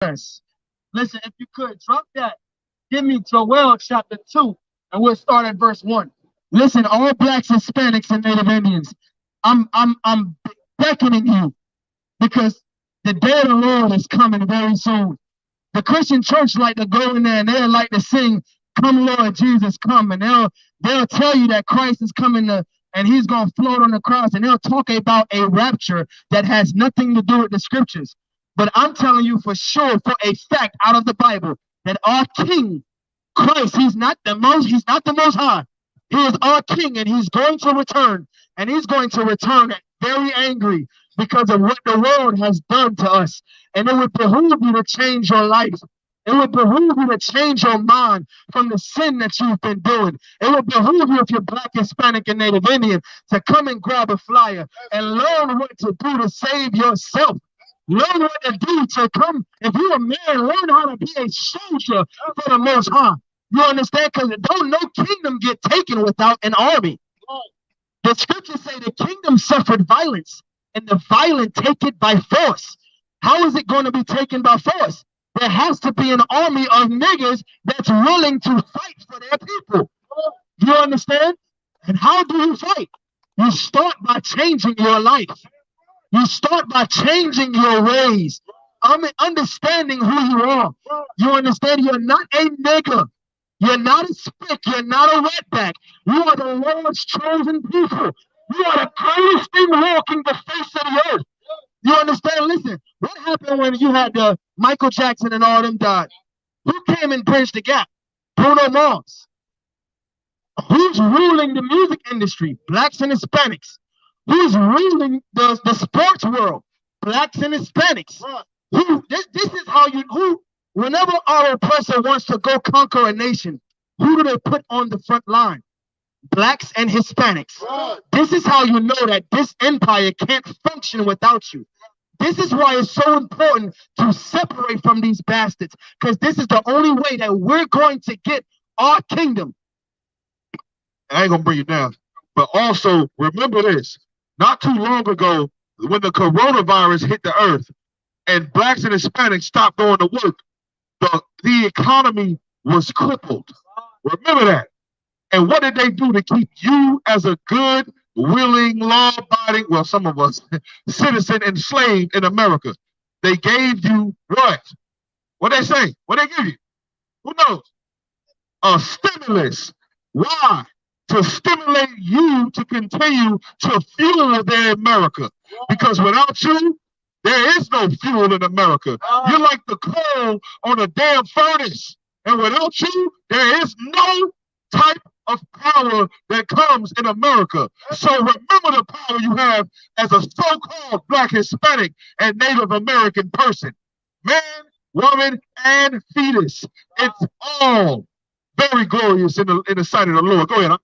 Yes. Listen, if you could drop that, give me Joel chapter 2, and we'll start at verse 1. Listen, all blacks, Hispanics, and Native Indians, I'm beckoning you because the day of the Lord is coming very soon. The Christian church like to go in there and they'll like to sing, "Come, Lord Jesus, come," and they'll tell you that Christ is coming to and he's gonna float on the cross, and they'll talk about a rapture that has nothing to do with the scriptures. But I'm telling you for sure, for a fact, out of the Bible, that our King Christ, he's not the most high. He is our king, and he's going to return, and he's going to return very angry because of what the world has done to us. And it would behoove you to change your life. It would behoove you to change your mind from the sin that you've been doing. It would behoove you, if you're black, Hispanic, and Native Indian, to come and grab a flyer and learn what to do to save yourself. Learn what to do to come. If you're a man, learn how to be a soldier for the Most High. You understand? Because don't no kingdom get taken without an army. The scriptures say the kingdom suffered violence, and the violent take it by force. How is it going to be taken by force? There has to be an army of niggers that's willing to fight for their people. You understand? And how do you fight? You start by changing your life. You start by changing your ways. Understanding who you are. You understand? You're not a nigger. You're not a spick. You're not a wetback. You are the Lord's chosen people. You are the greatest thing walking the face of the earth. You understand? Listen, what happened when you had Michael Jackson and all them died? Who came and bridged the gap? Bruno Mars. Who's ruling the music industry? Blacks and Hispanics. Who's ruling the sports world? Blacks and Hispanics. This is how whenever our oppressor wants to go conquer a nation, who do they put on the front line? Blacks and Hispanics. This is how you know that this empire can't function without you. This is why it's so important to separate from these bastards, because this is the only way that we're going to get our kingdom. I ain't gonna bring you down, but also remember this. Not too long ago, when the coronavirus hit the earth and blacks and Hispanics stopped going to work, the economy was crippled. Remember that. And what did they do to keep you as a good, willing, law-abiding, well, some of us, citizen enslaved in America? They gave you what? What they say? What they give you? Who knows? A stimulus. Why? To stimulate you to continue to fuel their America. Because without you, there is no fuel in America. You're like the coal on a damn furnace. And without you, there is no type of power that comes in America. So remember the power you have as a so-called black, Hispanic, and Native American person. Man, woman, and fetus. It's all very glorious in the sight of the Lord. Go ahead, huh?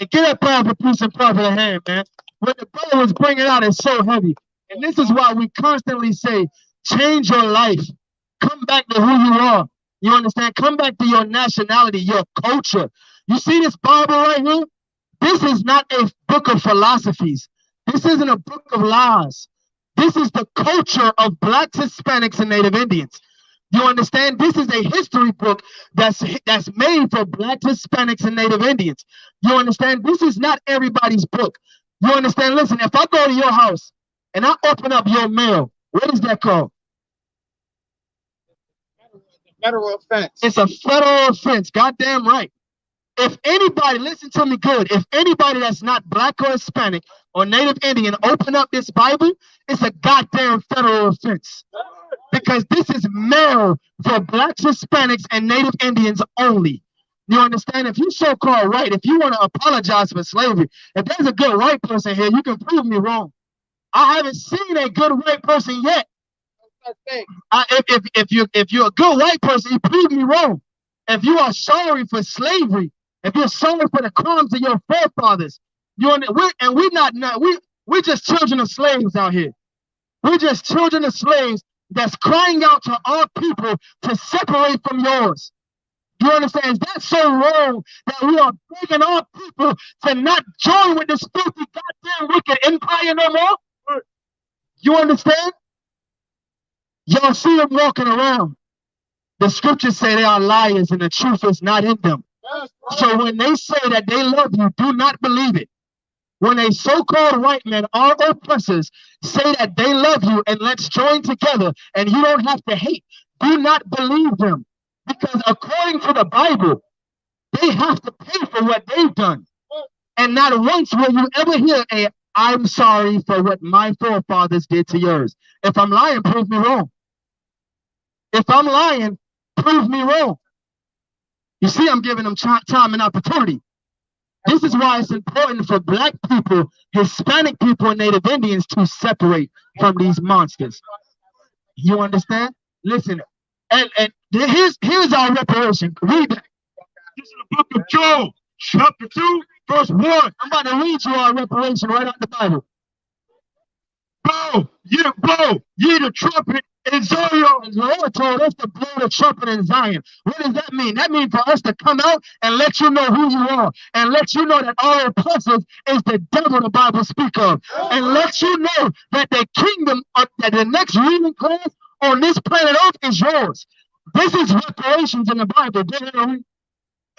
And get that powerful piece and profit in hand, man. What the brother was bringing out is so heavy. And this is why we constantly say, change your life. Come back to who you are. You understand? Come back to your nationality, your culture. You see this Bible right here? This is not a book of philosophies. This isn't a book of lies. This is the culture of blacks, Hispanics, and Native Indians. You understand? This is a history book that's made for blacks, Hispanics, and Native Indians. You understand? This is not everybody's book. You understand? Listen, if I go to your house and I open up your mail, what is that called? Federal offense. It's a federal offense. Goddamn right. If anybody, listen to me good, if anybody that's not black or Hispanic or Native Indian open up this Bible, it's a goddamn federal offense. Because this is mail for blacks, Hispanics, and Native Indians only. You understand? If you so-called white, if you want to apologize for slavery, if there's a good white person here, you can prove me wrong. I haven't seen a good white person yet. If you're a good white person, you prove me wrong. If you are sorry for slavery, if you're sorry for the crimes of your forefathers, we're just children of slaves out here. We're just children of slaves that's crying out to our people to separate from yours. You understand? Is that so wrong that we are begging our people to not join with this filthy goddamn wicked empire no more? You understand? Y'all see them walking around. The scriptures say they are liars and the truth is not in them. So when they say that they love you, do not believe it. When a so-called white man, our oppressors, say that they love you and let's join together and you don't have to hate, do not believe them. Because according to the Bible, they have to pay for what they've done. And not once will you ever hear a, I'm sorry for what my forefathers did to yours. If I'm lying, prove me wrong. If I'm lying, prove me wrong. You see, I'm giving them time and opportunity. This is why it's important for black people, Hispanic people, and Native Indians to separate from these monsters. You understand? Listen, and here's our reparation. Read that. This is the book of Job, chapter 2, verse 1. I'm about to read you our reparation right out the Bible. Blow, ye the trumpet in Zion. The Lord told us to blow the trumpet in Zion. What does that mean? That means for us to come out and let you know who you are, and let you know that our oppressors is the devil the Bible speaks of, and let you know that the kingdom, that the next ruling class on this planet Earth is yours. This is reparations in the Bible.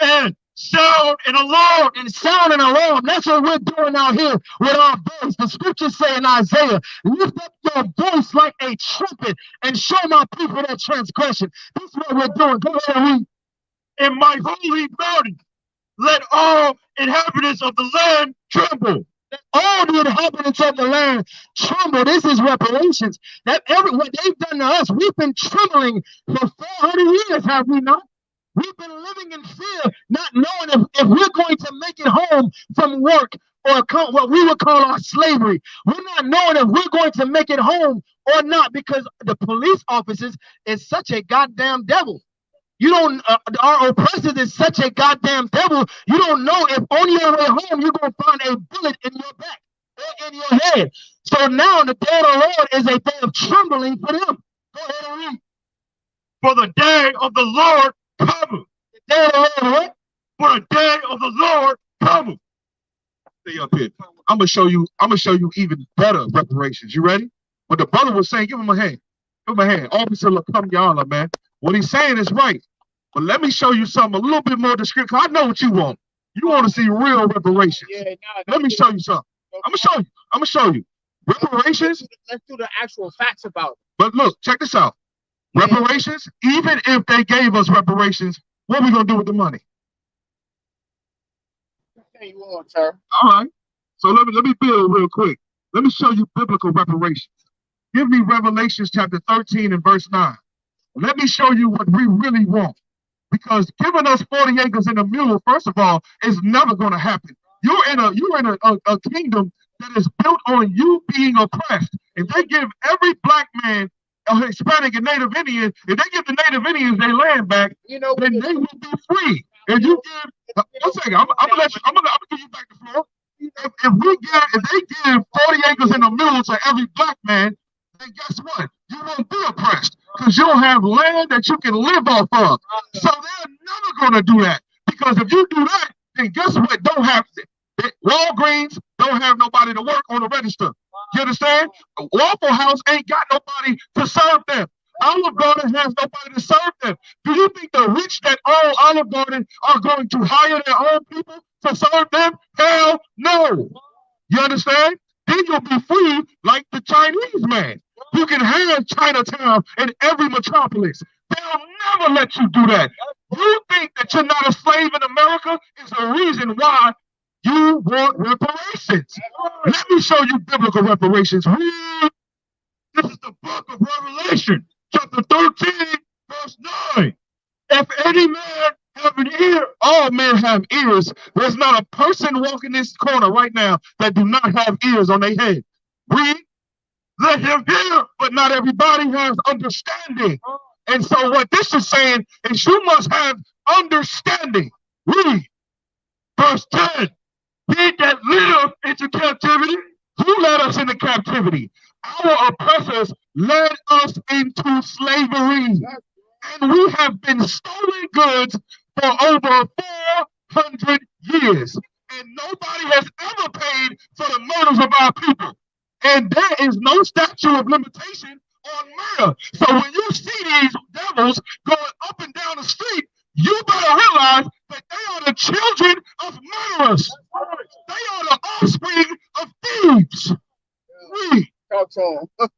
And sound an alarm. And sound an alarm. That's what we're doing out here with our voice. The scriptures say in Isaiah, lift up your voice like a trumpet and show my people their transgression. This is what we're doing. Go ahead and read. In my holy mountain, let all inhabitants of the land tremble. All the inhabitants of the land tremble. This is reparations. That what they've done to us, we've been trembling for 400 years, have we not? We've been living in fear, not knowing if we're going to make it home from work or what we would call our slavery. We're not knowing if we're going to make it home or not, because the police officers is such a goddamn devil. You don't, our oppressors is such a goddamn devil. You don't know if on your way home you're going to find a bullet in your back or in your head. So now the day of the Lord is a day of trembling for them. Go ahead and read. For the day of the Lord cometh. The day of the Lord, what? For the day of the Lord cometh. Stay up here. I'm gonna show you even better reparations. You ready? What the brother was saying, give him a hand. Give him a hand. Officer LaCumbiala, man. What he's saying is right. But let me show you something a little bit more descriptive. I know what you want. You want to see real reparations. Yeah, let me show you something. I'm gonna show you. Reparations. Let's do the actual facts about it. But look, check this out. Reparations, even if they gave us reparations, what are we gonna do with the money? You on, sir. All right. So let me build real quick. Let me show you biblical reparations. Give me Revelations chapter 13 and verse 9. Let me show you what we really want. Because giving us 40 acres and a mule, first of all, is never going to happen. You're in a kingdom that is built on you being oppressed. If they give every black man, a Hispanic and Native Indian, if they give the Native Indians their land back, then they will be free. If you give, one second, I'm gonna give you back the floor. If they give 40 acres and a mule to every black man, then guess what? You won't be oppressed because you don't have land that you can live off of. So they're never gonna do that, because if you do that, then guess what? Walgreens don't have nobody to work on the register. You understand? Waffle House ain't got nobody to serve them. Olive Garden has nobody to serve them. Do you think the rich that own Olive Garden are going to hire their own people to serve them? Hell no. You understand? Then you'll be free like the Chinese man. You can have Chinatown in every metropolis. They'll never let you do that. You think that you're not a slave in America is the reason why you want reparations. Let me show you biblical reparations. This is the book of Revelation, chapter 13, verse 9. If any man have an ear, all men have ears. There's not a person walking this corner right now that do not have ears on their head. Read. Let him hear, but not everybody has understanding. And so what this is saying is you must have understanding. Read. Verse 10. He that live into captivity, who led us into captivity? Our oppressors led us into slavery. And we have been stolen goods for over 400 years. And nobody has ever paid for the murders of our people. And there is no statute of limitation on murder. So when you see these devils going up and down the street, you better realize that they are the children of murderers. They are the offspring of thieves. Read. Talk to him.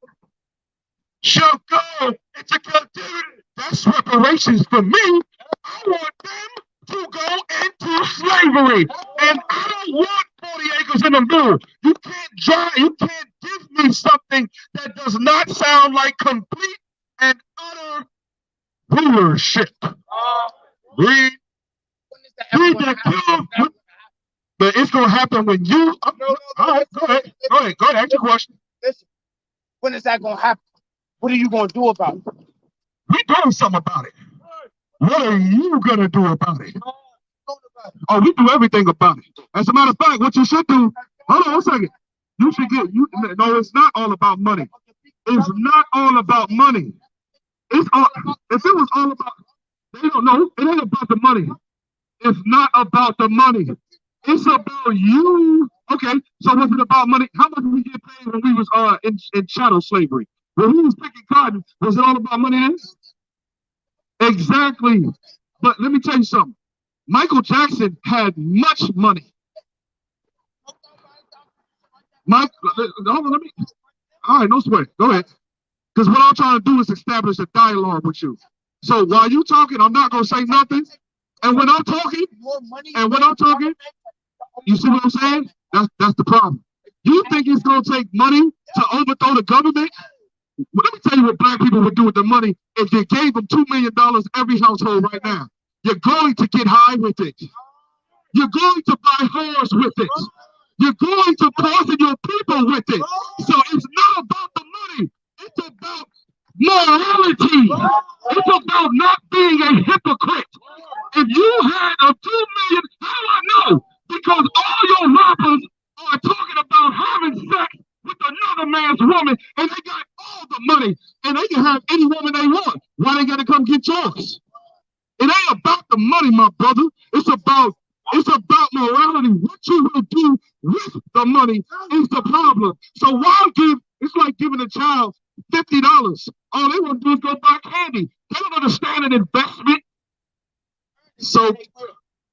Shall go into captivity. That's reparations for me. I want them to go into slavery. And I don't want 40 acres in the middle. You can't give me something that does not sound like complete and utter rulership. Read. Read that kill. But it's gonna happen when you all right, go ahead. Go ahead, ask your question. Listen, when is that gonna happen? What are you gonna do about it? We doing something about it. What are you gonna do about it? Oh, we do everything about it. As a matter of fact, what you should do, hold on 1 second. You should no, it's not all about money. It's not all about money. It's all, if it was all about, they don't know, it ain't about the money. It's not about the money. It's about you. Okay, so was it about money? How much did we get paid when we was in chattel slavery? When we was picking cotton, was it all about money then? Exactly. But let me tell you something. Michael Jackson had much money. All right, no sweat. Go ahead. Because what I'm trying to do is establish a dialogue with you. So while you talking, I'm not gonna say nothing. And when I'm talking, you see what I'm saying? That's the problem. You think it's gonna take money to overthrow the government? Well, let me tell you what black people would do with the money if they gave them $2 million every household right now. You're going to get high with it. You're going to buy whores with it. You're going to poison your people with it. So it's not about the money. It's about morality. It's about not being a hypocrite. If you had a 2 million, how do I know? Because all your rappers are talking about having sex with another man's woman, and they got all the money, and they can have any woman they want. Why they gotta come get yours? It ain't about the money, my brother. It's about morality. What you will do with the money is the problem. So why it's like giving a child $50. All they want to do is go buy candy. They don't understand an investment. So,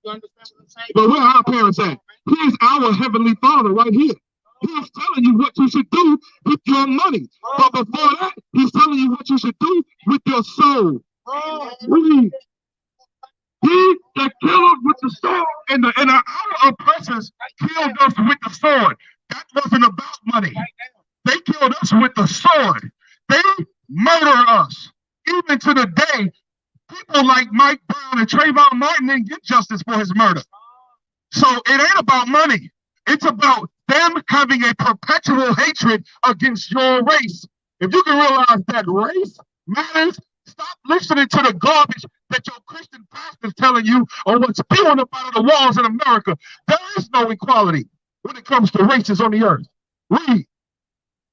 but where are our parents at? Here's our Heavenly Father right here. He's telling you what you should do with your money. But before that, he's telling you what you should do with your soul. He that killed with the sword, and our oppressors killed us with the sword. That wasn't about money. They killed us with the sword. They murder us. Even to the day, people like Mike Brown and Trayvon Martin didn't get justice for his murder. So it ain't about money. It's about them having a perpetual hatred against your race. If you can realize that race matters, stop listening to the garbage that your Christian pastor's telling you or what's spewing up out of the walls in America. There is no equality when it comes to races on the earth. Read.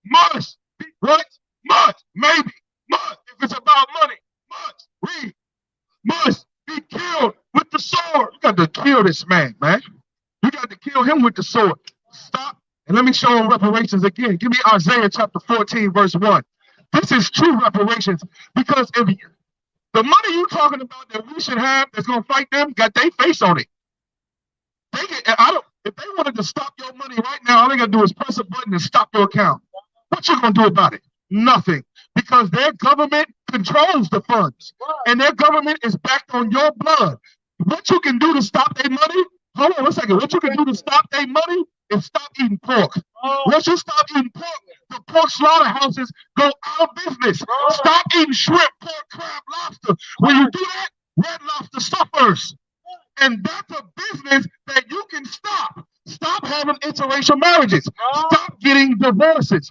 Must be what? Must, maybe, must. If it's about money, must. Read. Must be killed with the sword. You got to kill this man. You got to kill him with the sword. Stop. And let me show him reparations again. Give me Isaiah chapter 14, verse 1. This is true reparations. Because if the money you're talking about that we should have that's going to fight them got their face on it. If they wanted to stop your money right now, all they got to do is press a button and stop your account. What you going to do about it? Nothing. Because their government controls the funds. And their government is backed on your blood. What you can do to stop their money, hold on 1 second. What you can do to stop their money is stop eating pork. Once you stop eating pork, the pork slaughterhouses go out of business. Stop eating shrimp, pork, crab, lobster. When you do that, Red Lobster suffers. And that's a business that you can stop. Stop having interracial marriages. Stop getting divorces.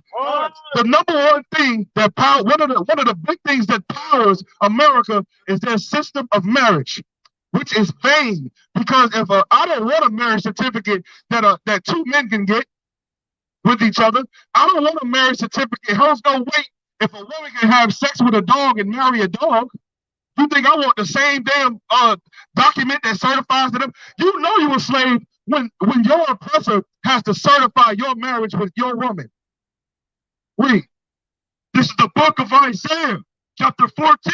The number one thing that one of the big things that powers America is their system of marriage, which is vain. Because if I don't want a marriage certificate that two men can get with each other, I don't want a marriage certificate. How's no weight if a woman can have sex with a dog and marry a dog? You think I want the same damn document that certifies to them? You know you a slave when your oppressor has to certify your marriage with your woman. Read. This is the book of Isaiah, chapter 14,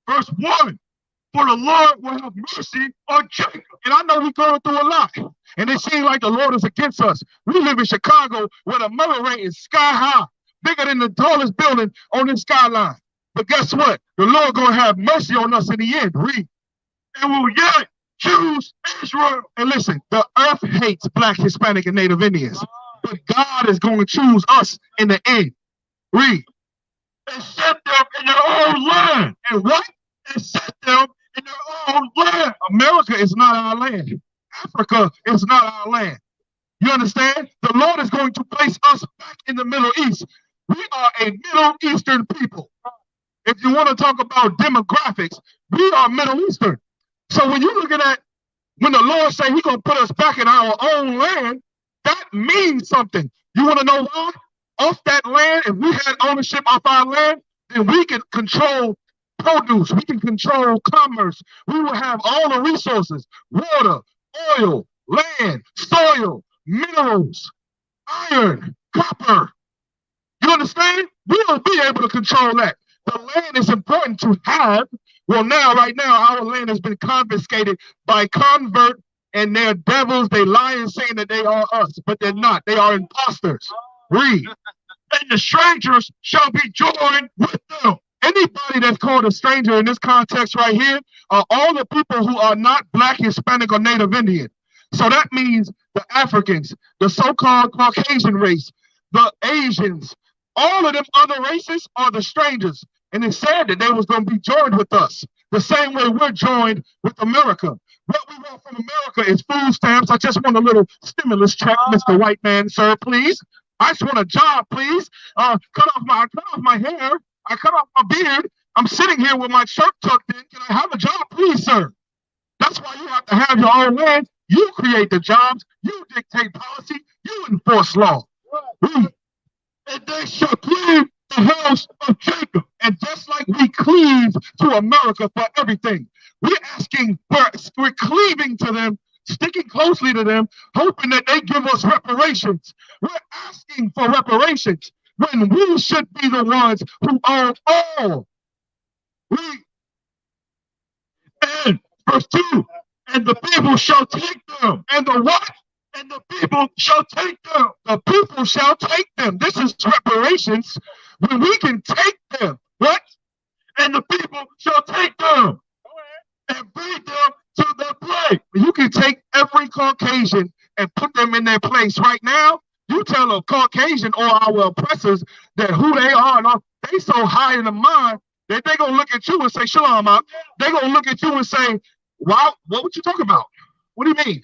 verse 1. For the Lord will have mercy on Jacob. And I know we're going through a lot. And it seems like the Lord is against us. We live in Chicago where the murder rate is sky high, bigger than the tallest building on the skyline. But guess what? The Lord going to have mercy on us in the end. Read. And will yet choose Israel. And listen, the earth hates Black, Hispanic, and Native Indians. But God is going to choose us in the end. Read. And set them in their own land. And what? And set them in their own land. America is not our land. Africa is not our land. You understand? The Lord is going to place us back in the Middle East. We are a Middle Eastern people. If you want to talk about demographics, we are Middle Eastern. So when you're looking at when the Lord say He's going to put us back in our own land, that means something. You want to know why? Off that land, if we had ownership of our land, then we can control produce. We can control commerce. We will have all the resources: water, oil, land, soil, minerals, iron, copper. You understand? We'll be able to control that. The land is important to have. Well, right now, our land has been confiscated by convert and they're devils. They lie and saying that they are us, but they're not. They are imposters. Read. And the strangers shall be joined with them. Anybody that's called a stranger in this context right here are all the people who are not Black, Hispanic, or Native Indian. So that means the Africans, the so-called Caucasian race, the Asians, all of them other races are the strangers. And it said that they was going to be joined with us, the same way we're joined with America. What we want from America is food stamps. I just want a little stimulus check, Mr. White Man, sir, please. I just want a job, please. Cut off my hair. I cut off my beard. I'm sitting here with my shirt tucked in. Can I have a job, please, sir? That's why you have to have your own land. You create the jobs. You dictate policy. You enforce law. And they shall cleave the house of Jacob. And just like we cleave to America for everything, we're cleaving to them, sticking closely to them, hoping that they give us reparations. We're asking for reparations when we should be the ones who own all. And verse 2, and the people shall take them. And the what? And the people shall take them. The people shall take them. This is reparations when we can take them. What? And the people shall take them and bring them to their place. You can take every Caucasian and put them in their place right now. You tell a Caucasian or our oppressors that who they are, they so high in the mind that they're going to look at you and say, Shalom, they're going to look at you and say, wow, what would you talk about? What do you mean?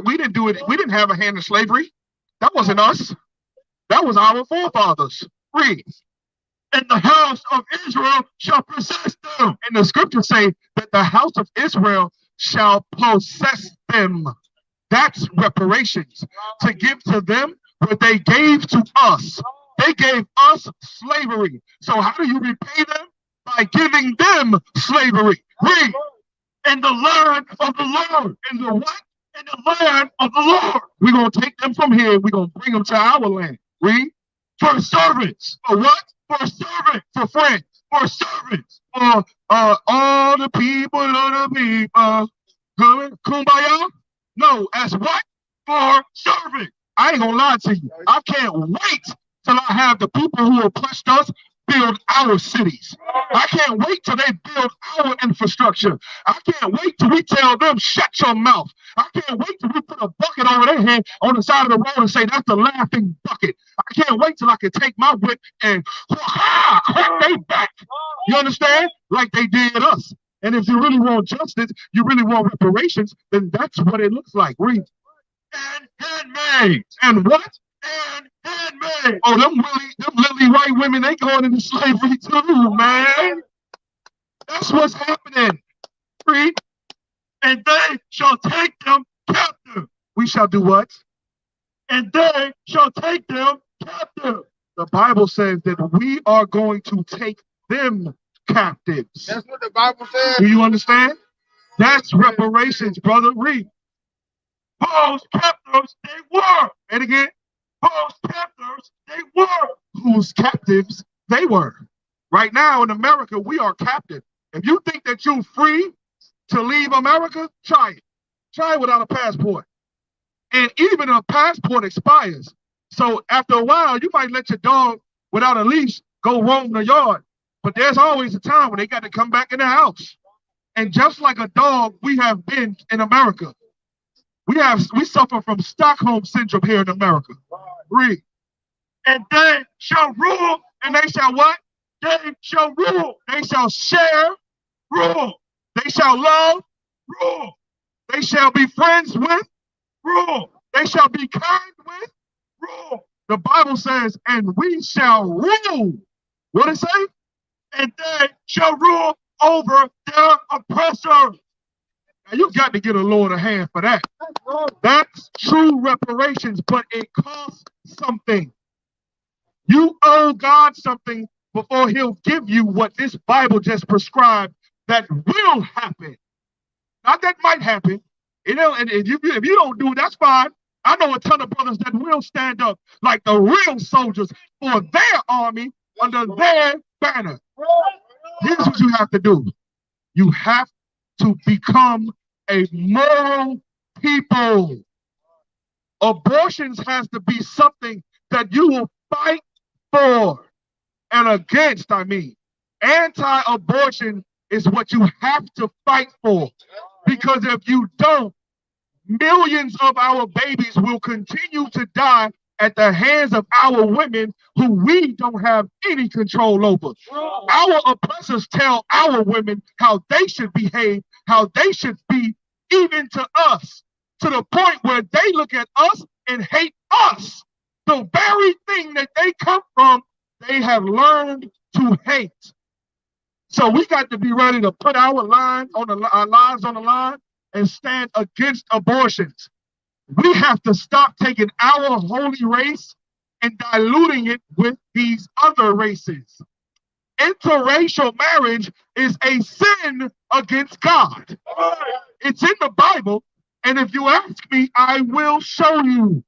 We didn't do it. We didn't have a hand in slavery. That wasn't us. That was our forefathers. Read. And the house of Israel shall possess them. And the scriptures say that the house of Israel shall possess them. That's reparations. To give to them what they gave to us. They gave us slavery. So how do you repay them? By giving them slavery. Read. In the land of the Lord. In the what? In the land of the Lord. We're going to take them from here. We're going to bring them to our land. Read. For servants. For what? For servants. For friends. For servants. For all the people of the people. Good. Kumbaya? No. As what? For servants. I ain't going to lie to you. I can't wait till I have the people who oppressed us build our cities. I can't wait till they build our infrastructure. I can't wait till we tell them, shut your mouth. I can't wait till we put a bucket over their head on the side of the road and say, that's the laughing bucket. I can't wait till I can take my whip and crack they back. You understand? Like they did us. And if you really want justice, you really want reparations, then that's what it looks like. Read. And handmaids. And what? And handmaids. Oh, them lily white women, they going into slavery too, man. That's what's happening. Read. And they shall take them captive. We shall do what? And they shall take them captive. The Bible says that we are going to take them captives. That's what the Bible says. Do you understand? That's reparations, brother. Read. Whose captives they were. And again, whose captives they were. Whose captives they were. Right now in America, we are captive. If you think that you're free to leave America, try it. Try it without a passport. And even a passport expires. So after a while, you might let your dog without a leash go roam the yard. But there's always a time when they got to come back in the house. And just like a dog, we have been in America. We suffer from Stockholm syndrome here in America. Read. And they shall rule, and they shall what? They shall rule. They shall share, rule. They shall love, rule. They shall be friends with, rule. They shall be kind with, rule. The Bible says, and we shall rule. What it say? And they shall rule over their oppressors. Now you got to get a Lord a hand for that. That's true reparations, but it costs something. You owe God something before he'll give you what this Bible just prescribed that will happen. Not that might happen. You know, and if you don't do it, that's fine. I know a ton of brothers that will stand up like the real soldiers for their army under their banner. Here's what you have to do. You have to become a moral people. Abortions has to be something that you will fight for and against, I mean. Anti-abortion is what you have to fight for. Because if you don't, millions of our babies will continue to die at the hands of our women who we don't have any control over. Our oppressors tell our women how they should behave, how they should be, even to us, to the point where they look at us and hate us. The very thing that they come from, they have learned to hate. So we got to be ready to put our lives on the line and stand against abortions. We have to stop taking our holy race and diluting it with these other races. Interracial marriage is a sin against God. It's in the Bible, and if you ask me, I will show you.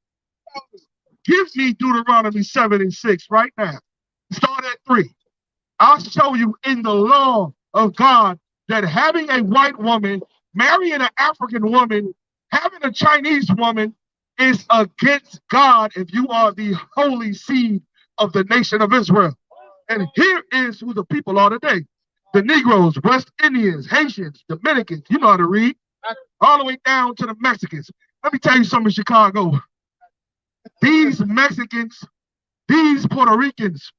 Give me Deuteronomy 7:6 right now. Start at 3. I'll show you in the law of God that having a white woman, marrying an African woman, having a Chinese woman is against God if you are the holy seed of the nation of Israel. And here is who the people are today. The Negroes, West Indians, Haitians, Dominicans, you know how to read, all the way down to the Mexicans. Let me tell you something in Chicago. These Mexicans, these Puerto Ricans,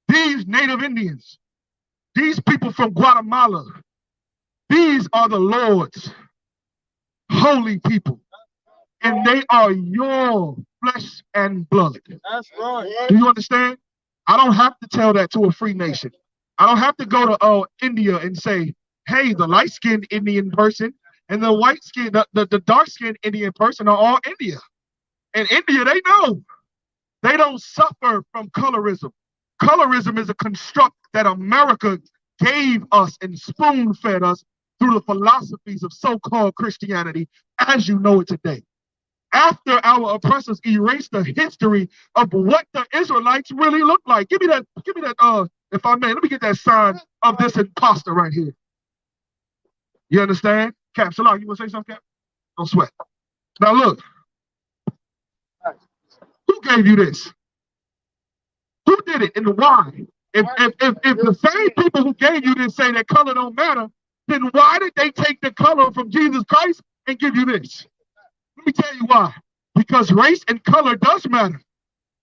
these Native Indians, these people from Guatemala, these are the Lord's holy people. And they are your flesh and blood. That's right. Do you understand? I don't have to tell that to a free nation. I don't have to go to India and say, hey, the light-skinned Indian person and the white-skinned, the dark-skinned Indian person are all India. In India, they know. They don't suffer from colorism. Colorism is a construct that America gave us and spoon-fed us through the philosophies of so-called Christianity as you know it today. After our oppressors erased the history of what the Israelites really looked like. Give me that, if I may, let me get that sign of this imposter right here. You understand? Cap, Salah, you want to say something, Cap? Don't sweat. Now look, who gave you this? Who did it and why? If the same people who gave you this say that color don't matter, then why did they take the color from Jesus Christ and give you this? Let me tell you why. Because race and color does matter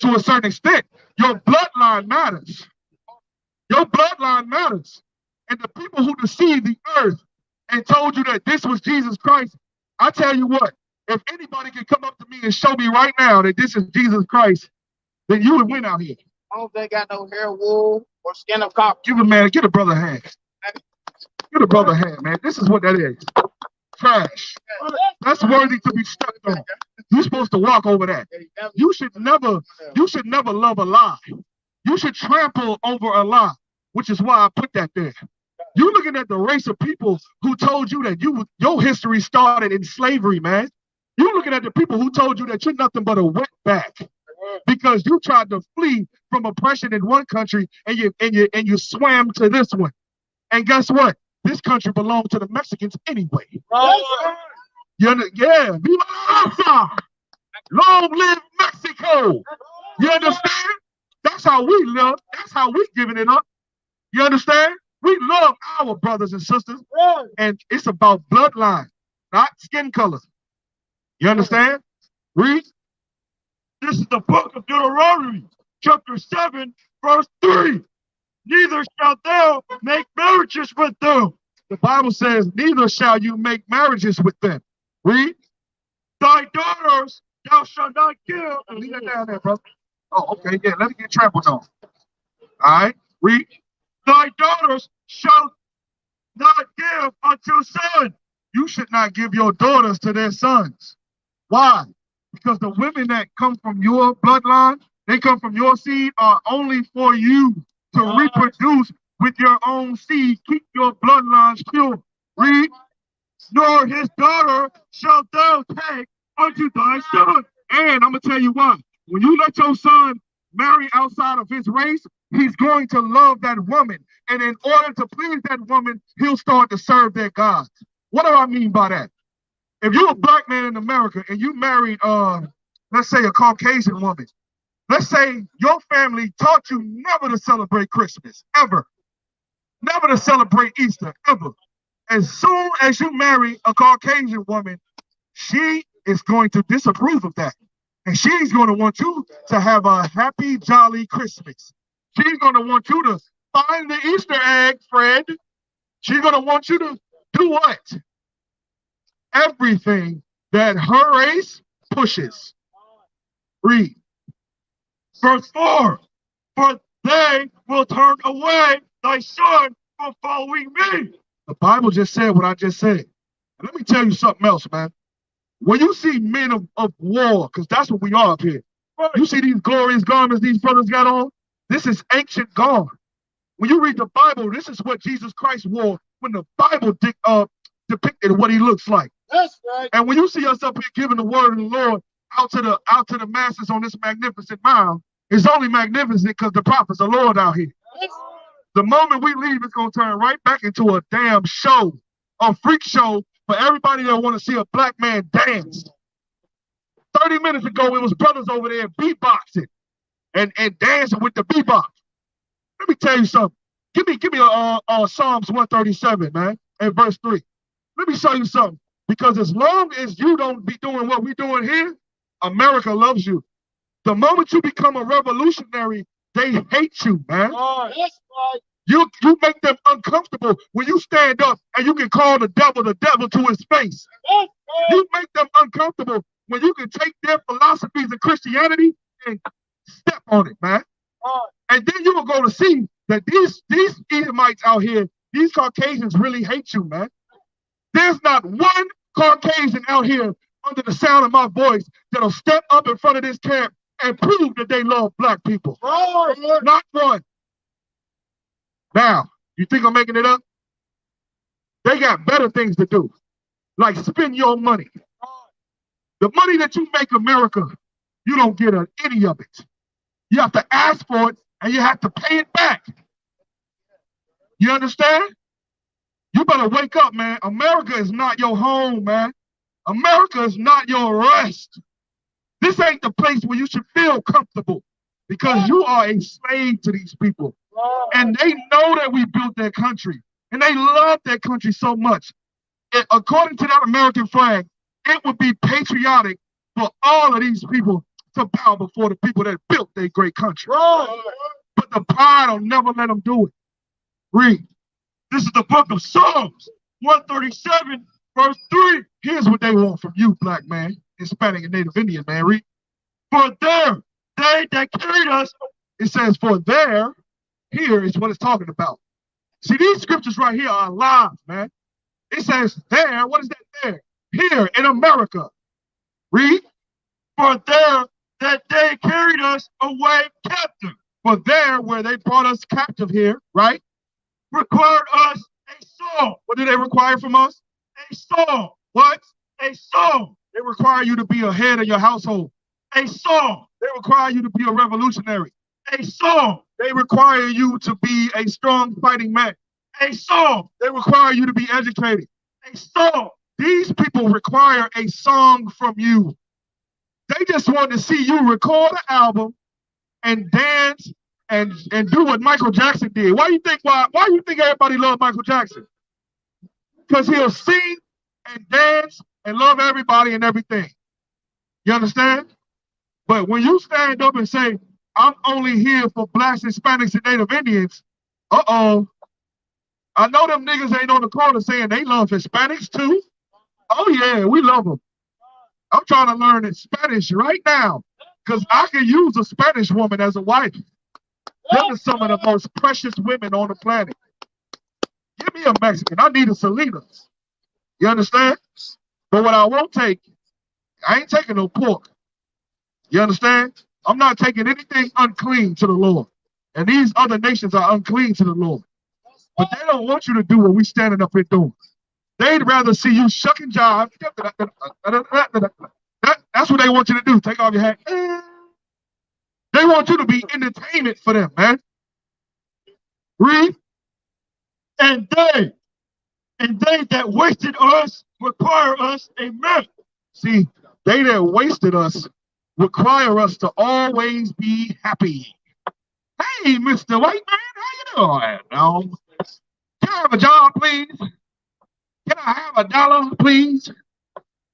to a certain extent. Your bloodline matters. Your bloodline matters. And the people who deceived the earth and told you that this was Jesus Christ, I tell you what, if anybody can come up to me and show me right now that this is Jesus Christ, then you would win out here. I don't think I got no hair, wool, or skin of copper. Get a brother a hand. Get a brother a hand, man. This is what that is. Trash. That's worthy to be stepped on. You're supposed to walk over that. You should never love a lie. You should trample over a lie, which is why I put that there. You're looking at the race of people who told you that your history started in slavery, man. You're looking at the people who told you that you're nothing but a wetback. because you tried to flee from oppression in one country and you swam to this one. And guess what? This country belonged to the Mexicans anyway. Yeah, Viva la raza! Long live Mexico! You understand? That's how we live. That's how we giving it up. You understand? We love our brothers and sisters, and it's about bloodline, not skin color. You understand? Read. This is the book of Deuteronomy, chapter 7, verse 3. Neither shalt thou make marriages with them. The Bible says, neither shall you make marriages with them. Read. Thy daughters thou shalt not give. Leave that down there, brother. Oh, okay, yeah, let me get trampled on. All right, read. Thy daughters shall not give unto son. You should not give your daughters to their sons. Why? Because the women that come from your bloodline, they come from your seed, are only for you to reproduce with your own seed. Keep your bloodlines pure. Read. Nor his daughter shalt thou take unto thy son. And I'm going to tell you why. When you let your son marry outside of his race, he's going to love that woman. And in order to please that woman, he'll start to serve their gods. What do I mean by that? If you're a black man in America and you married, let's say, a Caucasian woman, let's say your family taught you never to celebrate Christmas, ever. Never to celebrate Easter, ever. As soon as you marry a Caucasian woman, she is going to disapprove of that. And she's going to want you to have a happy, jolly Christmas. She's going to want you to find the Easter egg, Fred. She's going to want you to do what? Everything that her race pushes. Read. Verse 4. For they will turn away thy son from following me. The Bible just said what I just said. And let me tell you something else, man. When you see men of war, because that's what we are up here. You see these glorious garments these brothers got on? This is ancient garb. When you read the Bible, this is what Jesus Christ wore when the Bible depicted what he looks like. That's right. And when you see us up here giving the word of the Lord out to the masses on this magnificent mound, it's only magnificent because the prophets of the Lord out here. The moment we leave, it's going to turn right back into a damn show, a freak show for everybody that want to see a black man dance. 30 minutes ago, it was brothers over there beatboxing and dancing with the beatbox. Let me tell you something. Give me Psalms 137, man, and verse 3. Let me show you something. Because as long as you don't be doing what we're doing here, America loves you. The moment you become a revolutionary, they hate you, man. That's right. You make them uncomfortable when you stand up and you can call the devil to his face. You make them uncomfortable when you can take their philosophies of Christianity and step on it, man. And then you will go to see that these Edomites out here, these Caucasians really hate you, man. There's not one Caucasian out here under the sound of my voice that'll step up in front of this camp and prove that they love black people. Not one. Now, you think I'm making it up? They got better things to do, like spend your money. The money that you make America, you don't get any of it. You have to ask for it, and you have to pay it back. You understand? You better wake up, man. America is not your home, man. America is not your rest. This ain't the place where you should feel comfortable because you are a slave to these people. And they know that we built their country. And they love their country so much. According to that American flag, it would be patriotic for all of these people to bow before the people that built their great country. But the pride will never let them do it. Read. This is the book of Psalms 137, verse 3. Here's what they want from you, black man, Hispanic and Native Indian, man. Read. For there, they that carried us. It says, for there, here is what it's talking about. See, these scriptures right here are alive, man. It says there, what is that there? Here in America. Read. For there, that they carried us away captive. For there, where they brought us captive here, right? Required us a song. What do they require from us? A song. What? A song. They require you to be a head of your household. A song. They require you to be a revolutionary. A song. They require you to be a strong fighting man. A song. They require you to be educated. A song. These people require a song from you. They just want to see you record an album and dance and do what Michael Jackson did. Why you think everybody loved Michael Jackson? Because he'll sing and dance and love everybody and everything. You understand? But when you stand up and say, I'm only here for blacks, Hispanics, and Native Indians, I know them niggas ain't on the corner saying they love Hispanics too. Oh yeah, we love them. I'm trying to learn Spanish right now because I can use a Spanish woman as a wife. Them are some of the most precious women on the planet. Give me a Mexican. I need a Selena. You understand? But what I won't take, I ain't taking no pork. You understand? I'm not taking anything unclean to the Lord. And these other nations are unclean to the Lord. But they don't want you to do what we standing up here doing. They'd rather see you shuck and jive. That's what they want you to do. Take off your hat. They want you to be entertainment for them, man. Read. And they that wasted us require us a man. See, they that wasted us require us to always be happy. Hey, Mr. White Man, how you doing? Can I have a job, please? Can I have $1, please?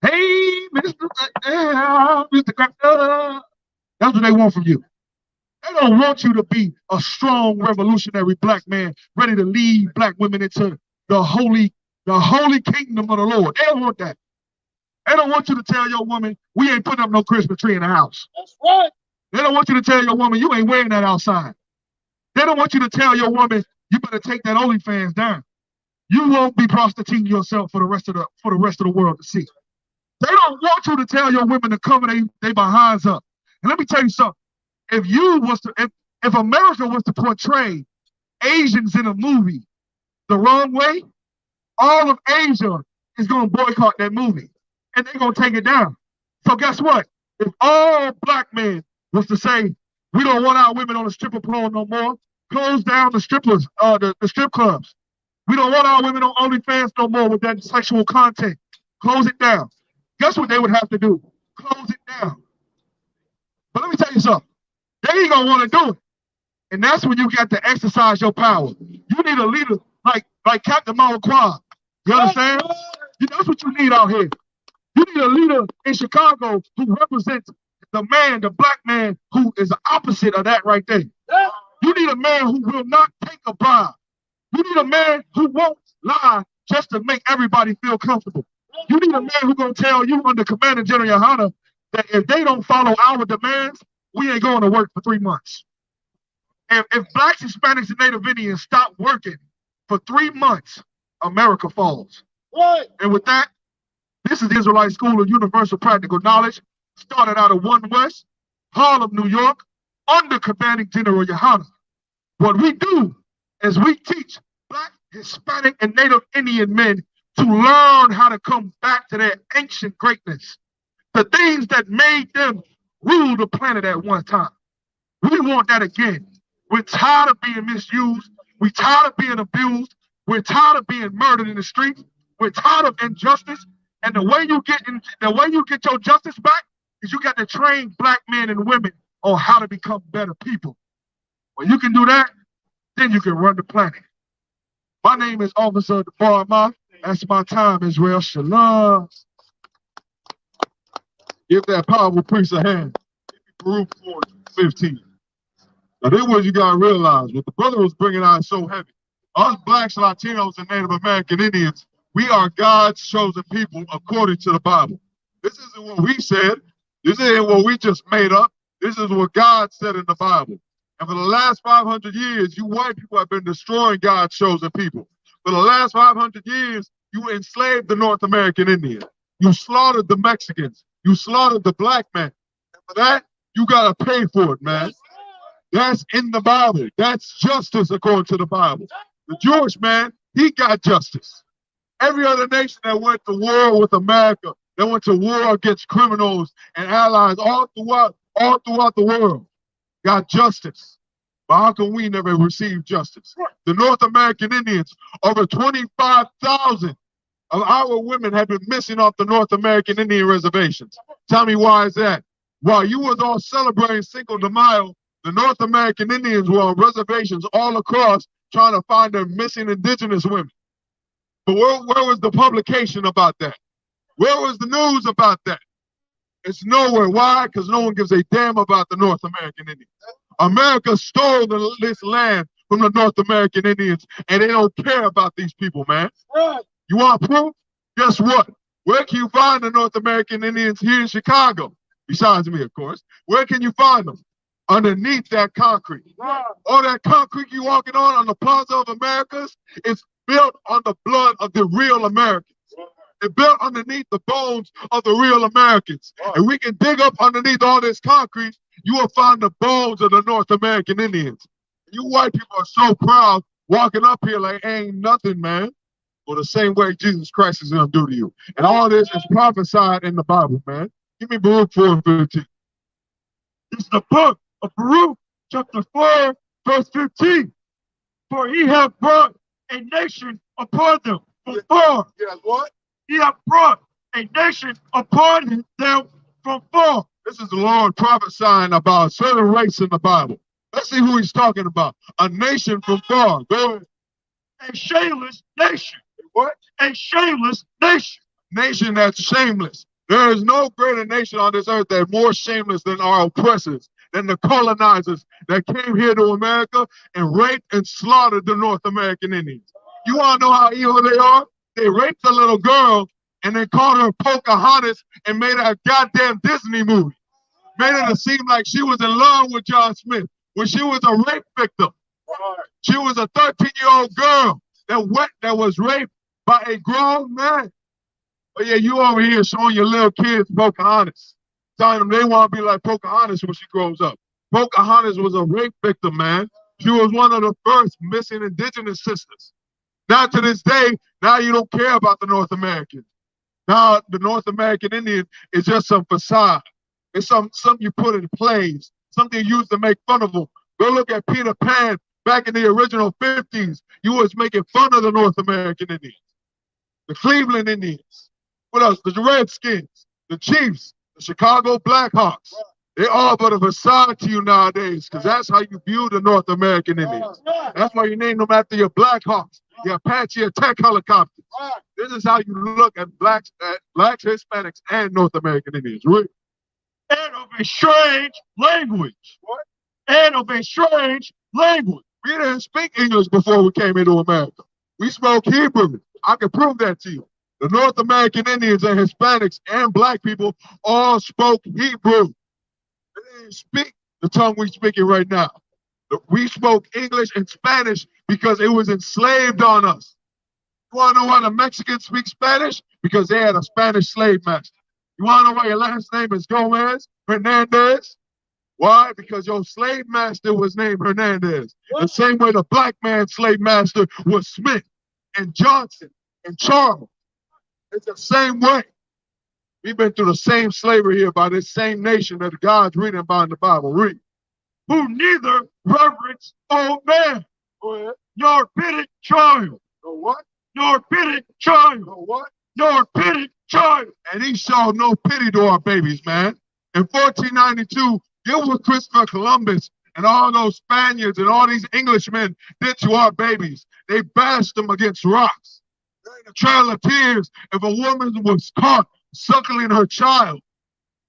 Hey, Mr. Crafter. That's what they want from you. They don't want you to be a strong revolutionary black man ready to lead black women into the holy kingdom of the Lord. They don't want that. They don't want you to tell your woman, we ain't putting up no Christmas tree in the house. That's right. They don't want you to tell your woman, you ain't wearing that outside. They don't want you to tell your woman, you better take that OnlyFans down. You won't be prostituting yourself for the rest of the world to see. They don't want you to tell your women to cover they behinds up. And let me tell you something. If America was to portray Asians in a movie the wrong way, all of Asia is going to boycott that movie. And they're going to take it down. So guess what? If all black men was to say, we don't want our women on the stripper pole no more, close down the strippers, the strip clubs. We don't want our women on OnlyFans no more with that sexual content. Close it down. Guess what they would have to do? Close it down. But let me tell you something. They ain't going to want to do it. And that's when you got to exercise your power. You need a leader like Captain Mawakwa. You understand? That's what you need out here. You need a leader in Chicago who represents the black man who is the opposite of that right there. You need a man who will not take a bribe. You need a man who won't lie just to make everybody feel comfortable. You need a man who's going to tell you under Commander General Yohana that if they don't follow our demands, we ain't going to work for 3 months. If blacks, Hispanics, and Native Indians stop working for 3 months, America falls. What? And with that, this is the Israelite School of Universal Practical Knowledge, started out of 1 West, Harlem, New York, under Commanding General Yohana. What we do is we teach black, Hispanic, and Native Indian men to learn how to come back to their ancient greatness, the things that made them rule the planet at one time. We want that again. We're tired of being misused. We're tired of being abused. We're tired of being murdered in the streets. We're tired of injustice. And the way you get your justice back is you got to train black men and women on how to become better people. When you can do that, then you can run the planet. My name is Officer Debar. That's my time, Israel. Shalom. Give that powerful priest a hand. Group 15. Now, this what you got to realize. What the brother was bringing out is so heavy. Us blacks, Latinos, and Native American Indians, we are God's chosen people according to the Bible. This isn't what we said. This isn't what we just made up. This is what God said in the Bible. And for the last 500 years, you white people have been destroying God's chosen people. For the last 500 years, you enslaved the North American Indian. You slaughtered the Mexicans. You slaughtered the black man. And for that, you got to pay for it, man. That's in the Bible. That's justice according to the Bible. The Jewish man, he got justice. Every other nation that went to war with America, They went to war against criminals and allies all throughout the world. Got justice. But how come we never received justice? The North American Indians, over 25,000 of our women have been missing off the North American Indian reservations. Tell me why is that? While you was all celebrating Cinco de Mayo, the North American Indians were on reservations all across trying to find their missing indigenous women. But where was the publication about that? Where was the news about that? It's nowhere. Why? Because no one gives a damn about the North American Indians. America stole this land from the North American Indians, and they don't care about these people, man. You want proof? Guess what? Where can you find the North American Indians here in Chicago? Besides me, of course. Where can you find them? Underneath that concrete. All that concrete you walking on the Plaza of Americas, it's built on the blood of the real Americans. It's built underneath the bones of the real Americans. And we can dig up underneath all this concrete, you will find the bones of the North American Indians. You white people are so proud walking up here like ain't nothing, man. Well, the same way Jesus Christ is going to do to you. And all this is prophesied in the Bible, man. Give me Baruch 4:15. It's the book of Baruch, chapter 4, verse 15. For he hath brought a nation upon them from far. Yes, what? He hath brought a nation upon them from far. This is the Lord prophesying about a certain race in the Bible. Let's see who he's talking about. A nation from far. Go ahead. A shameless nation. What? A shameless nation. Nation that's shameless. There is no greater nation on this earth that's more shameless than our oppressors, than the colonizers that came here to America and raped and slaughtered the North American Indians. You want to know how evil they are? They raped a little girl and they called her Pocahontas and made her a goddamn Disney movie. Made her to seem like she was in love with John Smith when she was a rape victim. She was a 13-year-old girl that was raped by a grown man. But yeah, you over here showing your little kids Pocahontas, telling them they want to be like Pocahontas when she grows up. Pocahontas was a rape victim, man. She was one of the first missing indigenous sisters. Now to this day, now you don't care about the North Americans. Now the North American Indian is just some facade. It's something you put in plays, something you use to make fun of them. Go look at Peter Pan back in the original 50s. You was making fun of the North American Indians. The Cleveland Indians. What else? The Redskins, the Chiefs, the Chicago Blackhawks. They all but a facade to you nowadays because that's how you view the North American Indians. That's why you name them after your Blackhawks, your Apache attack helicopters. This is how you look at blacks, Hispanics, and North American Indians. Really? And of a strange language. What? And of a strange language. We didn't speak English before we came into America. We spoke Hebrew. I can prove that to you. The North American Indians and Hispanics and black people all spoke Hebrew. They didn't speak the tongue we're speaking right now. We spoke English and Spanish because it was enslaved on us. You want to know why the Mexicans speak Spanish? Because they had a Spanish slave master. You want to know why your last name is Gomez, Hernandez? Why? Because your slave master was named Hernandez. The same way the black man's slave master was Smith and Johnson and Charles. It's the same way. We've been through the same slavery here by this same nation that God's reading about in the Bible. Read. Who neither reverence old man, nor pity child. Nor what? Nor pity child. Nor what? Nor pity child. And he showed no pity to our babies, man. In 1492, it was Christopher Columbus and all those Spaniards and all these Englishmen did to our babies. They bashed them against rocks. The Trail of Tears, if a woman was caught suckling her child,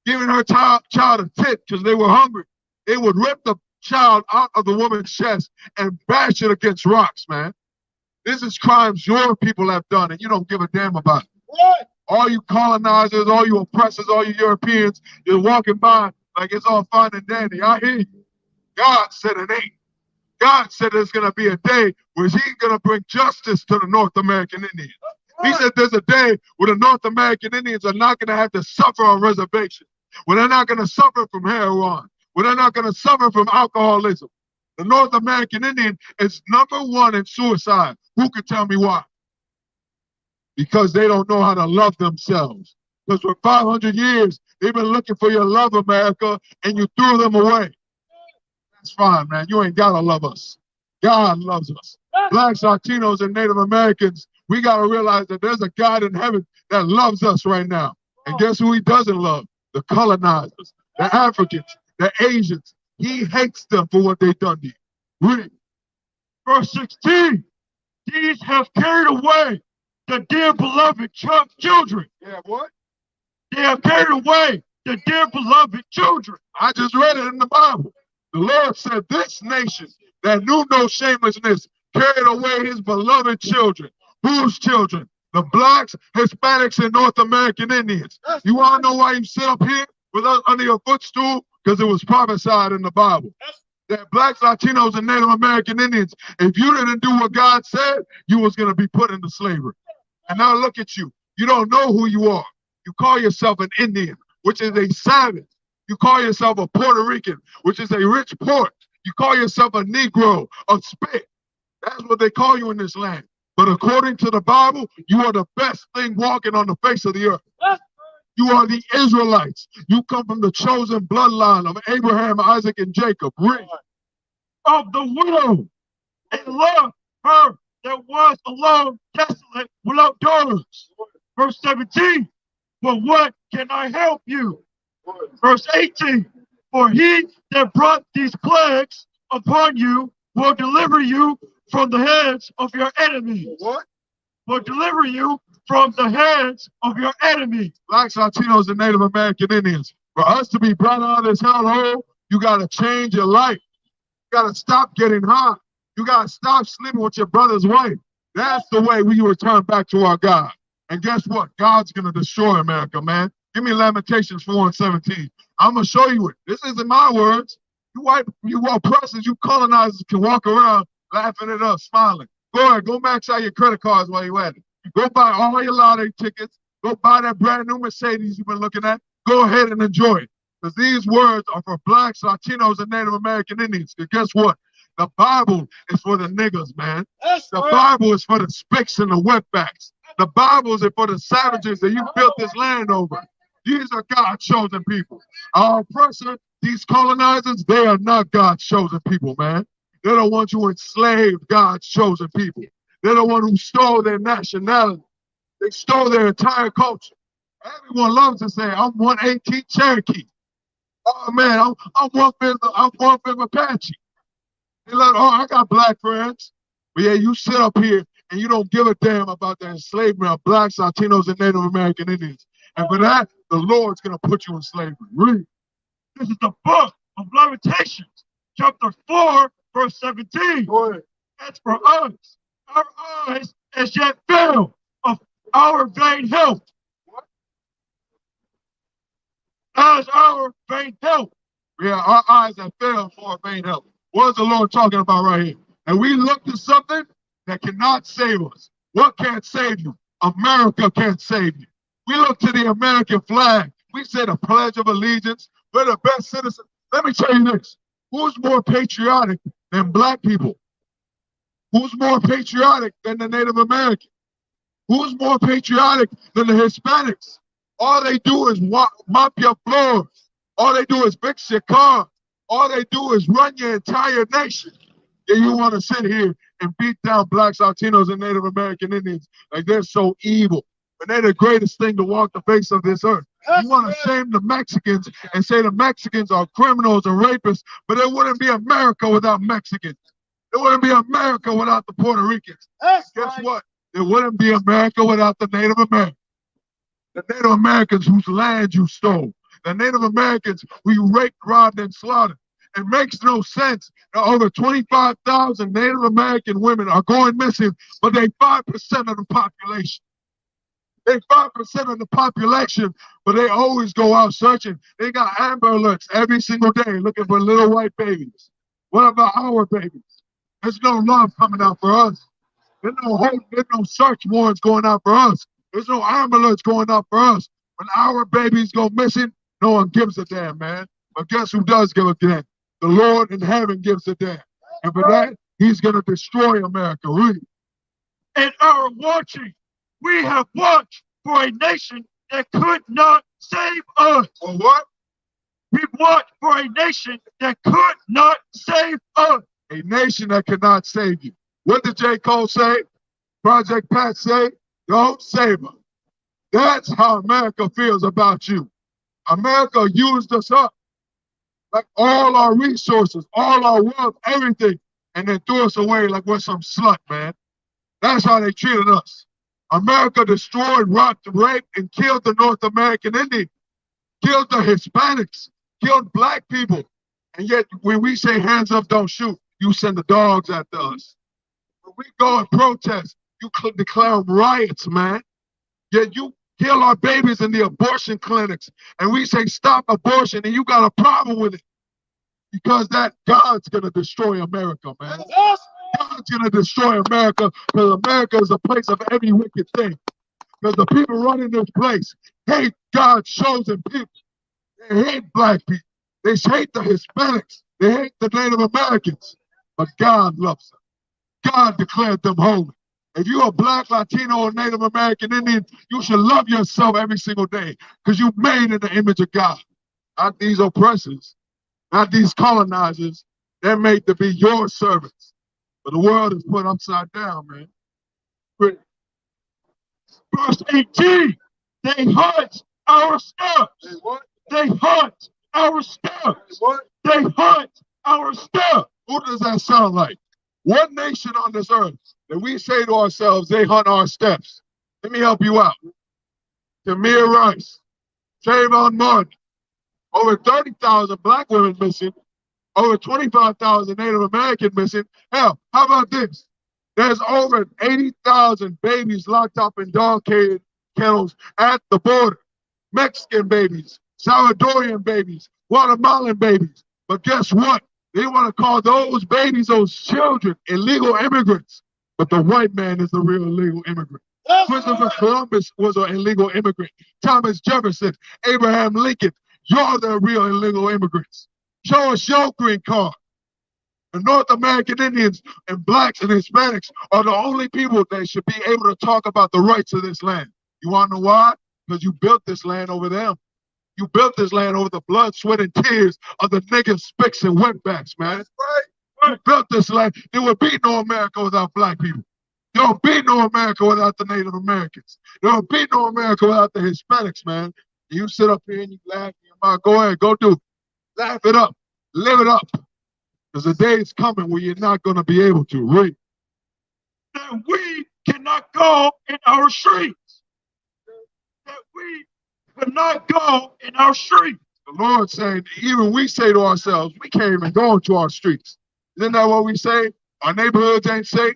giving her child a tit because they were hungry, they would rip the child out of the woman's chest and bash it against rocks, man. This is crimes your people have done, and you don't give a damn about it. What? All you colonizers, all you oppressors, all you Europeans, you're walking by like it's all fine and dandy. I hear you. God said it ain't. God said there's going to be a day where he's going to bring justice to the North American Indians. He said there's a day where the North American Indians are not going to have to suffer on reservations, where they're not going to suffer from heroin, where they're not going to suffer from alcoholism. The North American Indian is #1 in suicide. Who can tell me why? Because they don't know how to love themselves. Because for 500 years, they've been looking for your love, America, and you threw them away. That's fine, man. You ain't got to love us. God loves us. Blacks, Latinos, and Native Americans, we got to realize that there's a God in heaven that loves us right now. And guess who he doesn't love? The colonizers, the Africans, the Asians. He hates them for what they've done to you. Read. Verse 16. These have carried away the dear beloved children. Yeah, what? They have carried away the dear beloved children. I just read it in the Bible. The Lord said this nation that knew no shamelessness carried away his beloved children. Whose children? The blacks, Hispanics, and North American Indians. You want to know why you sit up here with us under your footstool? Because it was prophesied in the Bible. That blacks, Latinos, and Native American Indians, if you didn't do what God said, you was going to be put into slavery. And now look at you. You don't know who you are. You call yourself an Indian, which is a savage. You call yourself a Puerto Rican, which is a rich port. You call yourself a Negro, a spit. That's what they call you in this land. But according to the Bible, you are the best thing walking on the face of the earth. You are the Israelites. You come from the chosen bloodline of Abraham, Isaac, and Jacob. Read. Of the widow, and love her that was alone, desolate, without daughters. Verse 17. But what can I help you? Verse 18. For he that brought these plagues upon you will deliver you from the hands of your enemies. What? Will deliver you from the hands of your enemies. Blacks, Latinos, and Native American Indians. For us to be brought out of this hellhole, you got to change your life. You got to stop getting high. You got to stop sleeping with your brother's wife. That's the way we return back to our God. And guess what? God's going to destroy America, man. Give me Lamentations 4:17. I'm going to show you it. This isn't my words. You oppressors, you colonizers can walk around laughing at us, smiling. Go ahead, go max out your credit cards while you're at it. Go buy all your lottery tickets. Go buy that brand new Mercedes you've been looking at. Go ahead and enjoy it. Because these words are for blacks, Latinos, and Native American Indians. Because guess what? The Bible is for the niggas, man. The Bible is for the spicks and the wetbacks. The Bible is for the savages that you built this land over. These are God's chosen people. Our oppressor, these colonizers, they are not God's chosen people, man. They're the ones who enslaved God's chosen people. They're the one who stole their nationality. They stole their entire culture. Everyone loves to say, I'm 1/18 Cherokee. Oh man, I'm one-fifth Apache. They're like, oh, I got black friends. But yeah, you sit up here and you don't give a damn about the enslavement of blacks, Latinos, and Native American Indians. And for that, the Lord's gonna put you in slavery. Read. This is the book of Lamentations, chapter 4, verse 17. As for us, our eyes as yet fail of our vain help. As our vain help. Yeah, our eyes have failed for our vain help. What is the Lord talking about right here? And we look to something that cannot save us. What can't save you? America can't save you. We look to the American flag. We say the Pledge of Allegiance. We're the best citizens. Let me tell you this. Who's more patriotic than black people? Who's more patriotic than the Native American? Who's more patriotic than the Hispanics? All they do is mop your floors. All they do is fix your car. All they do is run your entire nation. And you want to sit here and beat down blacks, Latinos, and Native American Indians like they're so evil. But they're the greatest thing to walk the face of this earth. You want to shame the Mexicans and say the Mexicans are criminals and rapists, but it wouldn't be America without Mexicans. It wouldn't be America without the Puerto Ricans. Guess what? It wouldn't be America without the Native Americans. The Native Americans whose land you stole. The Native Americans who you raped, robbed, and slaughtered. It makes no sense that over 25,000 Native American women are going missing, but they're 5% of the population. They're 5% of the population, but they always go out searching. They got Amber Alerts every single day looking for little white babies. What about our babies? There's no love coming out for us. There's no hope. There's no search warrants going out for us. There's no Amber Alerts going out for us. When our babies go missing, no one gives a damn, man. But guess who does give a damn? The Lord in heaven gives a damn. And for that, he's going to destroy America. Read. In our watching, we have watched for a nation that could not save us. For what? We want for a nation that could not save us. A nation that cannot save you. What did J. Cole say? Project Pat say? Don't save us. That's how America feels about you. America used us up. Like all our resources, all our wealth, everything, and then threw us away like we're some slut, man. That's how they treated us. America destroyed, robbed, raped, and killed the North American Indian, killed the Hispanics, killed black people. And yet, when we say hands up, don't shoot, you send the dogs after us. When we go and protest, you declare riots, man. Yet you kill our babies in the abortion clinics, and we say stop abortion, and you got a problem with it. Because that God's gonna destroy America, man. God's gonna destroy America because America is a place of every wicked thing. Because the people running this place hate God's chosen people. They hate black people. They hate the Hispanics. They hate the Native Americans. But God loves them. God declared them holy. If you're a black, Latino, or Native American Indian, you should love yourself every single day because you're made in the image of God. Not these oppressors, not these colonizers. They're made to be your servants. But the world is put upside down, man. Verse 18, they hunt our steps. They hunt our steps. They hunt our steps. Who does that sound like? What nation on this earth that we say to ourselves, they hunt our steps? Let me help you out. Tamir Rice, Trayvon Martin, over 30,000 black women missing, over 25,000 Native American missing. Hell, how about this? There's over 80,000 babies locked up in dog kennels at the border. Mexican babies, Salvadorian babies, Guatemalan babies. But guess what? They want to call those babies, those children, illegal immigrants. But the white man is the real illegal immigrant. Christopher Columbus was an illegal immigrant. Thomas Jefferson, Abraham Lincoln, you're the real illegal immigrants. Show us your green card. The North American Indians and blacks and Hispanics are the only people that should be able to talk about the rights of this land. You want to know why? Because you built this land over them. You built this land over the blood, sweat, and tears of the niggas, spicks, and wetbacks, man. Right. You built this land. There would be no America without black people. There would be no America without the Native Americans. There would be no America without the Hispanics, man. You sit up here and you laugh. Go ahead, go do it. Laugh it up. Live it up. Because the day is coming where you're not going to be able to. Read. That we cannot go in our streets. That we cannot go in our streets. The Lord saying, even we say to ourselves, we can't even go into our streets. Isn't that what we say? Our neighborhoods ain't safe.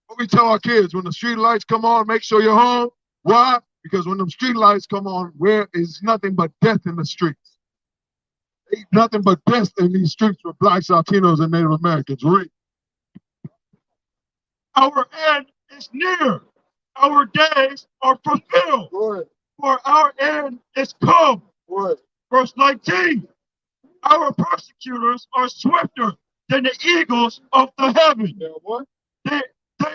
What we tell our kids, when the street lights come on, make sure you're home. Why? Because when the street lights come on, where is nothing but death in the streets. Ain't nothing but death in these streets with blacks, Latinos, and Native Americans. Read. Our end is near. Our days are fulfilled. Good. For our end is come. Good. Verse 19. Our persecutors are swifter than the eagles of the heaven. Yeah, what? They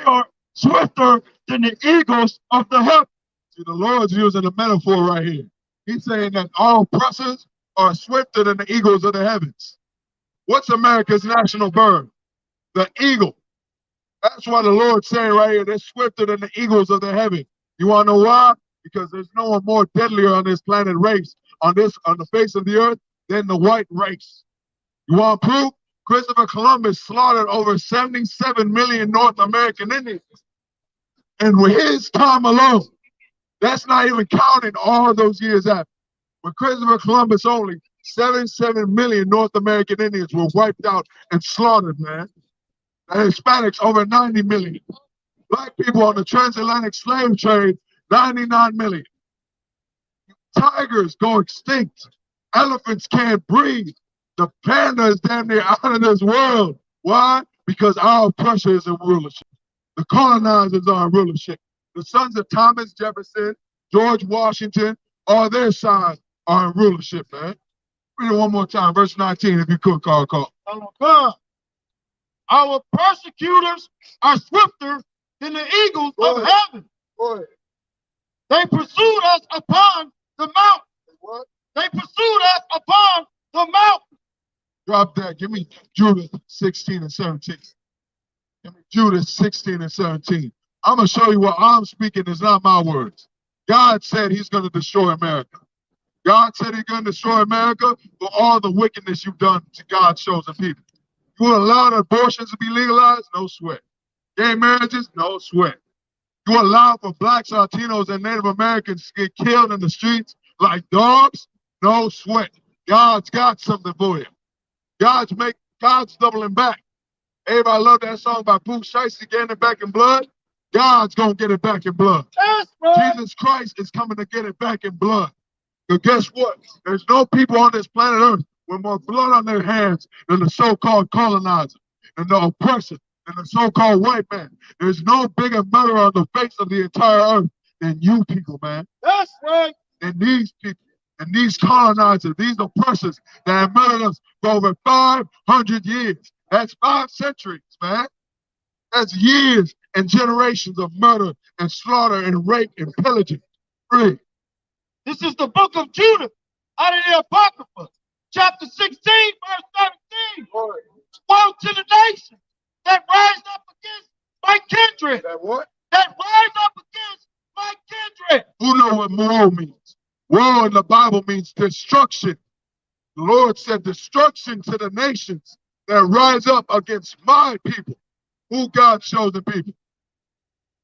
are swifter than the eagles of the heaven. See, the Lord's using a metaphor right here. He's saying that all oppressors are swifter than the eagles of the heavens. What's America's national bird? The eagle. That's why the Lord's saying right here, they're swifter than the eagles of the heaven. You want to know why? Because there's no one more deadlier on this planet race, on the face of the earth, than the white race. You want proof? Christopher Columbus slaughtered over 77 million North American Indians. And with his time alone, that's not even counting all those years after. With Christopher Columbus only, 77 million North American Indians were wiped out and slaughtered, man. The Hispanics, over 90 million. Black people on the transatlantic slave trade, 99 million. Tigers go extinct. Elephants can't breathe. The panda is damn near out of this world. Why? Because our oppressor is in rulership. The colonizers are in rulership. The sons of Thomas Jefferson, George Washington, all their sons are in rulership, man. Read it one more time, verse 19, if you could, call. Our persecutors are swifter than the eagles of heaven. Go ahead. They pursued us upon the mountain. What? They pursued us upon the mountain. Drop that. Give me Judah 16 and 17. Give me Judah 16 and 17. I'm going to show you what I'm speaking is not my words. God said he's going to destroy America. God said he's going to destroy America for all the wickedness you've done to God's chosen people. You will allow abortions to be legalized? No sweat. Gay marriages? No sweat. You allow for blacks, Latinos, and Native Americans to get killed in the streets like dogs? No sweat. God's got something for you. God's doubling back. Everybody love that song by Pooh Shiesty, getting it back in blood. God's going to get it back in blood. That's right. Jesus Christ is coming to get it back in blood. But guess what? There's no people on this planet Earth with more blood on their hands than the so-called colonizer and the oppressor and the so-called white man. There's no bigger murderer on the face of the entire earth than you people, man. That's right. And these people, and these colonizers, these oppressors that have murdered us for over 500 years. That's 5 centuries, man. That's years and generations of murder and slaughter and rape and pillaging. Free. This is the book of Judah out of the Apocrypha, chapter 16, verse 17. Woe to the nation that rise up against my kindred. That what? That rise up against my kindred. Who know what woe means? Woe in the Bible means destruction. The Lord said destruction to the nations that rise up against my people. Who God's chosen people?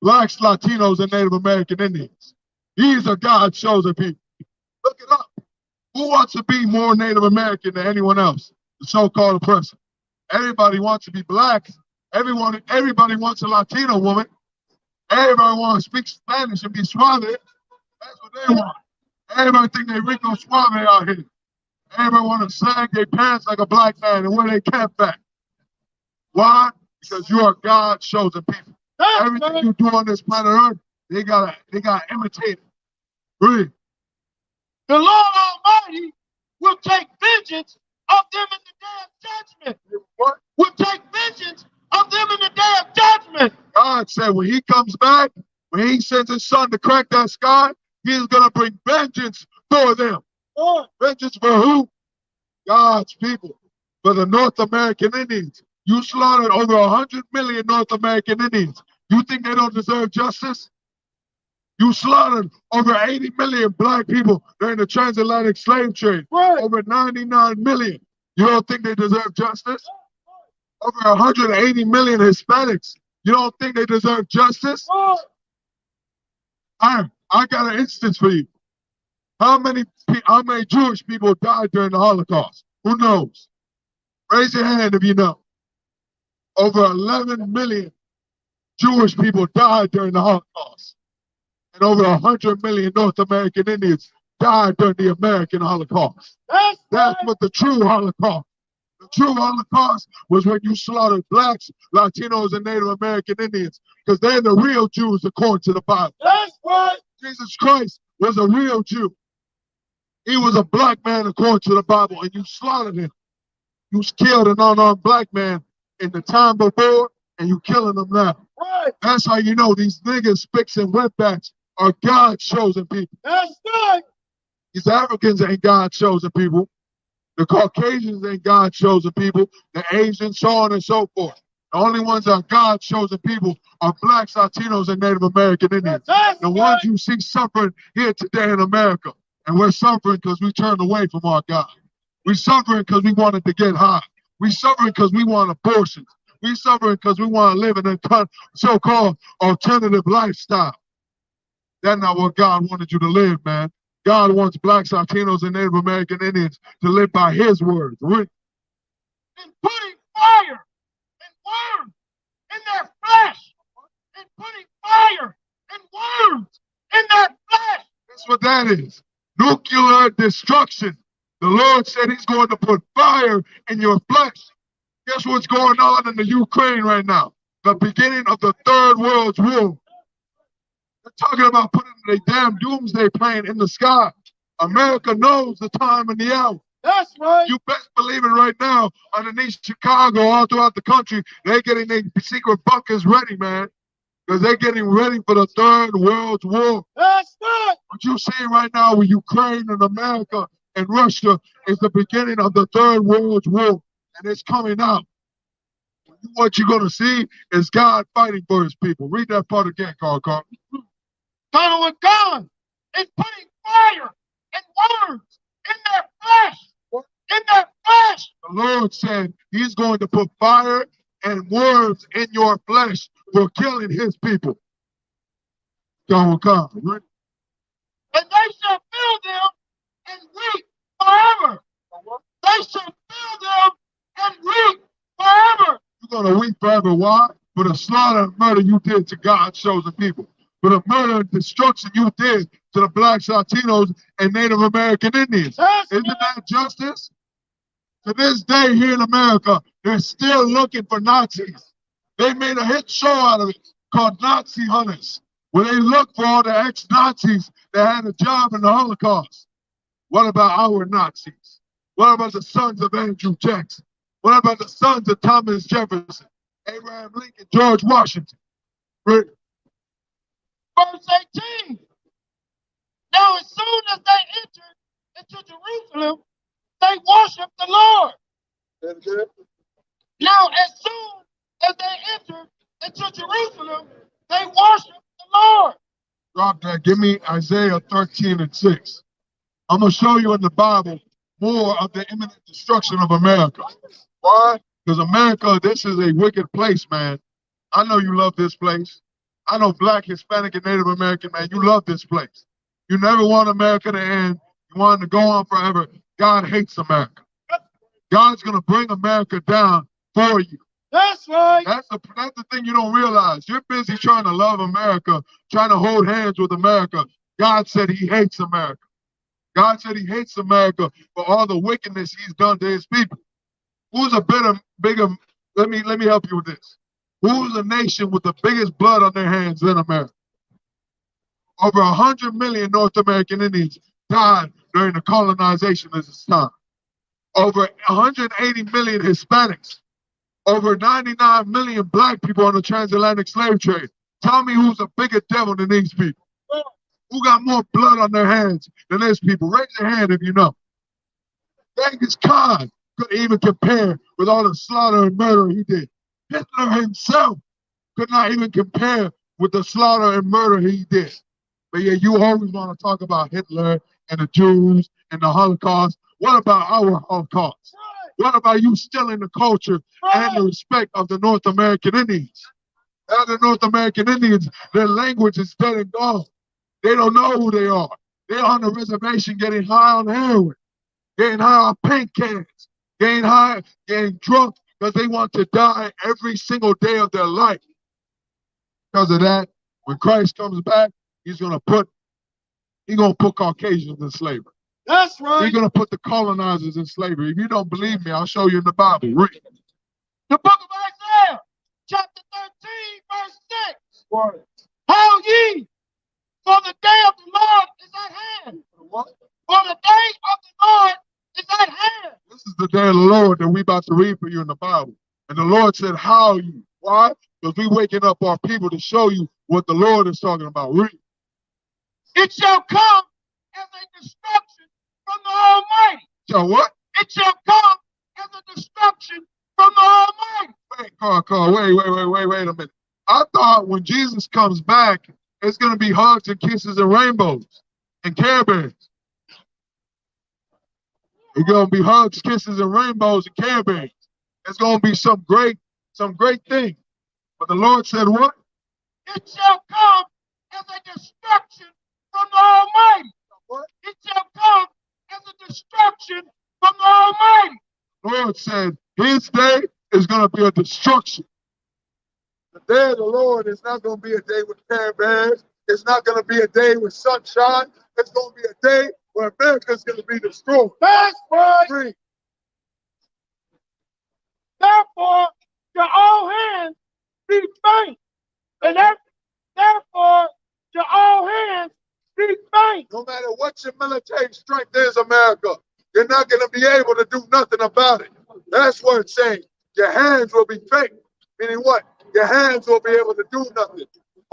Blacks, Latinos, and Native American Indians. These are God's chosen people. Look it up. Who wants to be more Native American than anyone else? The so-called oppressor. Everybody wants to be black. Everybody wants a Latino woman. Everybody wants to speak Spanish and be suave. That's what they want. Everybody think they Rico Suave out here. Everybody want to sag their pants like a black man and wear their cap back. Why? Because you are God's chosen people. Everything you do on this planet Earth, they gotta imitate it. Breathe. The Lord Almighty will take vengeance of them in the day of judgment. What? Will take vengeance of them in the day of judgment. God said when he comes back, when he sends his son to crack that sky, he's gonna bring vengeance for them. Lord. Vengeance for who? God's people. For the North American Indians. You slaughtered over 100 million North American Indians. You think they don't deserve justice? You slaughtered over 80 million black people during the transatlantic slave trade. Right. Over 99 million. You don't think they deserve justice? Over 180 million Hispanics. You don't think they deserve justice? Right. I got an instance for you. How many Jewish people died during the Holocaust? Who knows? Raise your hand if you know. Over 11 million Jewish people died during the Holocaust. And over 100 million North American Indians died during the American Holocaust. That's what the true Holocaust. The true Holocaust was when you slaughtered blacks, Latinos, and Native American Indians, because they're the real Jews according to the Bible. That's right. Jesus Christ was a real Jew. He was a black man according to the Bible, and you slaughtered him. You killed an unarmed black man in the time before, and you killing them now. Right. That's how you know these niggas, spicks, and wetbacks are God's chosen people. That's right. These Africans ain't God's chosen people. The Caucasians ain't God's chosen people. The Asians, so on and so forth. The only ones that are God's chosen people are blacks, Latinos, and Native American Indians. That's The ones you see suffering here today in America. And we're suffering because we turned away from our God. We're suffering because we wanted to get high. We're suffering because we want abortions. We're suffering because we want to live in a so-called alternative lifestyle. That's not what God wanted you to live, man. God wants blacks, Latinos, and Native American Indians to live by his words. And putting fire and worms in their flesh. And putting fire and worms in their flesh. That's what that is. Nuclear destruction. The Lord said he's going to put fire in your flesh. Guess what's going on in the Ukraine right now? The beginning of the Third World War. They're talking about putting the damn doomsday plane in the sky. America knows the time and the hour. That's right. You best believe it right now. Underneath Chicago, all throughout the country, they're getting their secret bunkers ready, man. because they're getting ready for the Third World War. That's right. What you're seeing right now with Ukraine and America and Russia is the beginning of the Third World War, and it's coming out. What you're going to see is God fighting for his people. Read that part again, Carl. Colonel with guns is putting fire and words in their flesh. In their flesh. The Lord said he's going to put fire and words in your flesh for killing his people. Come. Right? And they shall fill them and weep forever. They shall fill them and weep forever. You're going to weep forever. Why? For the slaughter and murder you did to God's chosen people. For the murder and destruction you did to the blacks, Latinos, and Native American Indians. Isn't that justice? To this day here in America, they're still looking for Nazis. They made a hit show out of it called Nazi Hunters, where they look for all the ex-Nazis that had a job in the Holocaust. What about our Nazis? What about the sons of Andrew Jackson? What about the sons of Thomas Jefferson, Abraham Lincoln, George Washington? Right? Verse 18. Now as soon as they entered into Jerusalem, they worshiped the Lord. Now as soon as they entered into Jerusalem, they worshiped the Lord. Drop that. Give me Isaiah 13:6. I'm going to show you in the Bible more of the imminent destruction of America. Why? Because America, this is a wicked place, man. I know you love this place. I know Black, Hispanic, and Native American, man, you love this place. You never want America to end. You want it to go on forever. God hates America. God's going to bring America down for you. That's right. That's the thing you don't realize. You're busy trying to love America, trying to hold hands with America. God said he hates America. God said he hates America for all the wickedness he's done to his people. Who's a bigger, let me help you with this. Who's a nation with the biggest blood on their hands than America? Over 100 million North American Indians died during the colonization of this time. Over 180 million Hispanics. Over 99 million Black people on the transatlantic slave trade. Tell me who's a bigger devil than these people? Who got more blood on their hands than these people? Raise your hand if you know. Genghis Khan couldn't even compare with all the slaughter and murder he did. Hitler himself could not even compare with the slaughter and murder he did. But yeah, you always want to talk about Hitler and the Jews and the Holocaust. What about our Holocaust? What about you stealing the culture and the respect of the North American Indians? Now the North American Indians, their language is dead and gone. They don't know who they are. They're on the reservation getting high on heroin, getting high on paint cans, getting high, getting drunk because they want to die every single day of their life. Because of that, when Christ comes back, he's gonna put Caucasians in slavery. That's right. He's gonna put the colonizers in slavery. If you don't believe me, I'll show you in the Bible. Read. The book of Isaiah, chapter 13, verse 6. What? How ye, for the day of the Lord is at hand. What? For the day of the Lord is at hand. This is the day of the Lord that we about to read for you in the Bible. And the Lord said, how you? Why? Because we waking up our people to show you what the Lord is talking about. Read. It shall come as a destruction from the Almighty. So what? It shall come as a destruction from the Almighty. Wait, Carl, wait a minute. I thought when Jesus comes back, it's going to be hugs and kisses and rainbows and Care Bears. It's going to be hugs, kisses, and rainbows and Care Bears. It's going to be some great thing. But the Lord said what? It shall come as a destruction from the Almighty. What? It shall come as a destruction from the Almighty. The Lord said his day is going to be a destruction. The day of the Lord is not going to be a day with Care Bears. It's not going to be a day with sunshine. It's going to be a day where America is going to be destroyed. That's right. Therefore, your all hands be faint. And therefore, your all hands be faint. No matter what your military strength is, America, you're not going to be able to do nothing about it. That's what it's saying. Your hands will be faint. Meaning what? Your hands will be able to do nothing.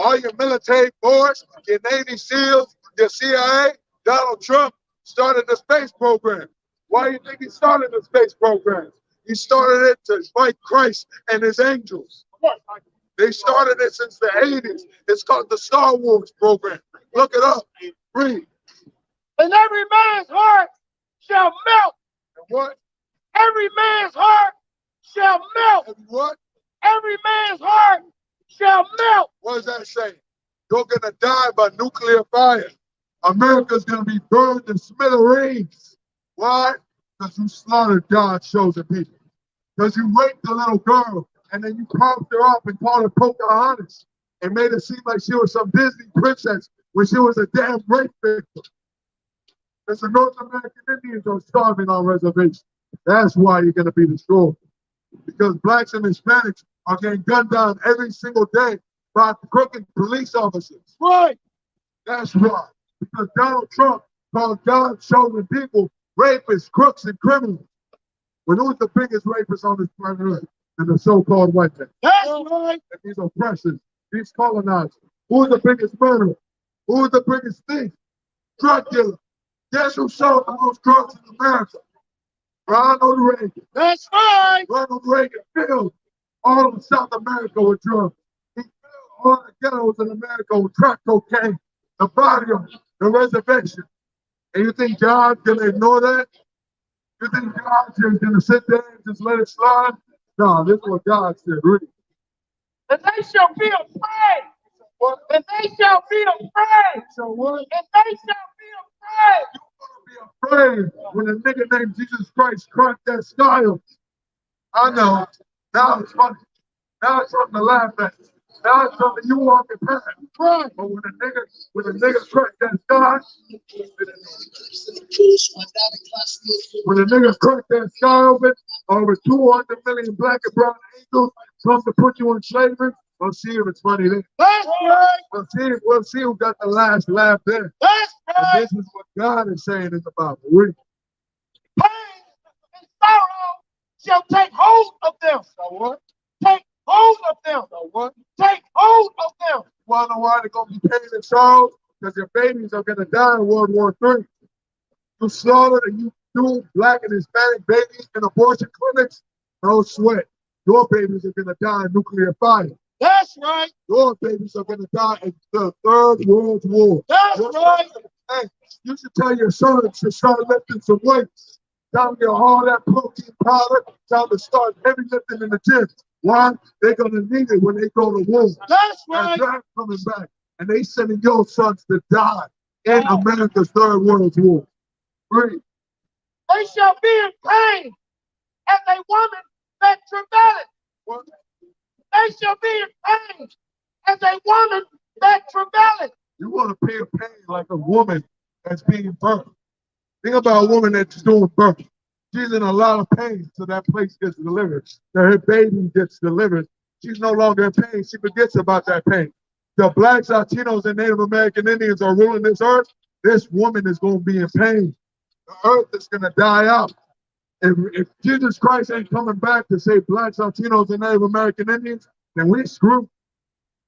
all your military boards, your Navy SEALs, your CIA, Donald Trump started the space program. Why do you think he started the space program? He started it to fight Christ and his angels. They started it since the 80s. It's called the Star Wars program. Look it up. Read. And every man's heart shall melt. And what? Every man's heart shall melt. And what? Every man's heart shall melt. What does that say? You're going to die by nuclear fire. America's going to be burned in smithereens. Why? Because you slaughtered God's chosen people. Because you raped the little girl and then you propped her up and called her Pocahontas and made it seem like she was some Disney princess when she was a damn rape victim. Because the North American Indians are starving on reservations. That's why you're going to be destroyed. Because blacks and Hispanics are getting gunned down every single day by crooked police officers. Right. That's why. Because Donald Trump called God's chosen people rapists, crooks, and criminals. When who's the biggest rapist on this planet Earth? And the so-called white man. That's right. And these oppressors, these colonizers. Who's the biggest murderer? Who's the biggest thief? Drug dealer. Guess who sold the most drugs in America? Ronald Reagan. That's right. Ronald Reagan filled all of South America with drugs. He filled all the ghettos in America with crack cocaine, the barrio, the reservation. And you think God's gonna ignore that? You think God's just gonna sit there and just let it slide? No, this is what God said, really. And they shall be afraid. What? And they shall be afraid. So what? And they shall be afraid. You're gonna be afraid when a nigga named Jesus Christ cracked that sky up. I know. Now it's funny. Now it's something to laugh at. Now it's something you walking past. Right. But when a nigga cracked that sky, when a nigga cracked that sky open, over 200 million black and brown angels come to put you in slavery. We'll see if it's funny then. That's right. We'll see who got the last laugh there. That's And right. this is what God is saying in the Bible. Read. Pain and sorrow shall take hold of them. So what? Take hold of them. So what? Take hold of them. You want to know why they're going to be pain and sorrow? Because your babies are going to die in World War III. You slaughtered and you threw black and Hispanic babies in abortion clinics. No sweat. Your babies are going to die in nuclear fire. That's right. Your babies are going to die in the Third World War. That's right. Hey, you should tell your sons to start lifting some weights. Tell them to get all that protein powder. Tell them to start heavy lifting in the gym. Why? They're going to need it when they go to war. That's And right. they're coming back. And they sending your sons to die in America's Third World War. Read. They shall be in pain as a woman that travaileth. What? They shall be in pain as a woman that travaileth. You want to pay a pain like a woman that's being birthed. Think about a woman that's doing birth. She's in a lot of pain till that place gets delivered. Till her baby gets delivered. She's no longer in pain. She forgets about that pain. The blacks, Latinos, and Native American Indians are ruling this earth. This woman is going to be in pain. The earth is going to die out. If Jesus Christ ain't coming back to save blacks, Latinos, and Native American Indians, then we screwed.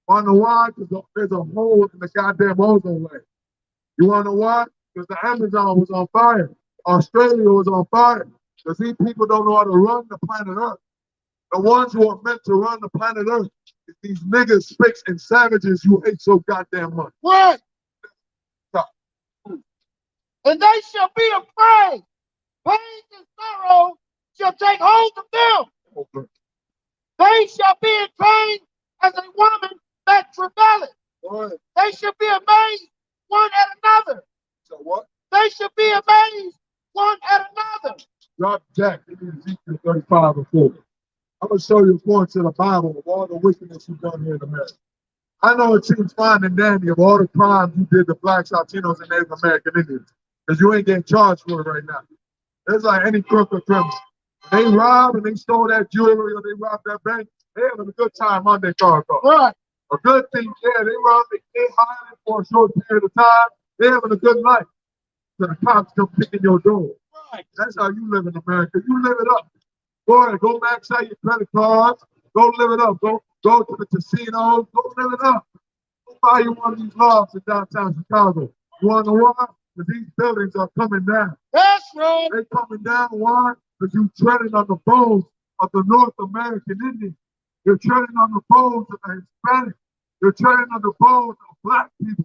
Want to know why? Because there's a hole in the goddamn ozone layer. You want to know why? Because the Amazon was on fire. Australia was on fire. Because these people don't know how to run the planet Earth. The ones who are meant to run the planet Earth is these niggas, spicks, and savages you hate so goddamn much. Right. Stop. And they shall be afraid. Pain and sorrow shall take hold of them. Okay. They shall be in pain as a woman that travaileth. All right. They shall be amazed one at another. So what? They shall be amazed one at another. Drop Jack in Ezekiel 35 and 4. I'm going to show you points in the Bible of all the wickedness you've done here in America. I know it seems fine and dandy of all the crimes you did to blacks, Latinos, and Native American Indians. Because you ain't getting charged for it right now. It's like any crook or criminal. They robbed and they stole that jewelry or they robbed that bank. They having a good time on their car. Right. A good thing, yeah, they robbed it, they hired it for a short period of time. They having a good life. So the cops come picking your door. Right. That's how you live in America. You live it up. Go max out your credit cards. Go live it up. Go to the casinos. Go live it up. buy you one of these logs in downtown Chicago. You want to know why? Because these buildings are coming down. That's right. They're coming down. Why? Because you're treading on the bones of the North American Indian. You're treading on the bones of the Hispanic. You're treading on the bones of black people.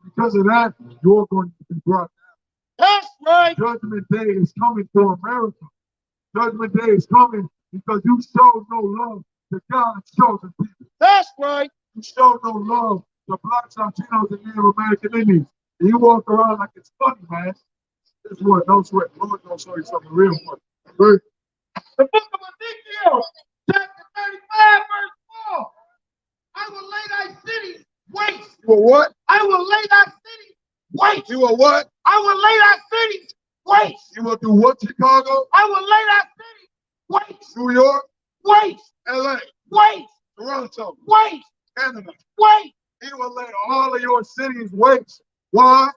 Because of that, you're going to be brought down. That's right. Judgment Day is coming for America. Judgment Day is coming because you showed no love to God's chosen people. That's right. You showed no love to blacks, Latinos, and Native American Indians. And you walk around like it's funny, man. This is what, no sweat. Lord gonna show you something real funny. The book of Ezekiel, chapter 35, verse 4. I will lay thy cities waste. You will what? I will lay thy cities waste. You will what? I will lay thy cities waste. You will do what, Chicago? I will lay thy cities waste. New York? Waste. LA? Waste. Toronto? Waste. Canada? Waste. He will lay all of your cities waste. Why?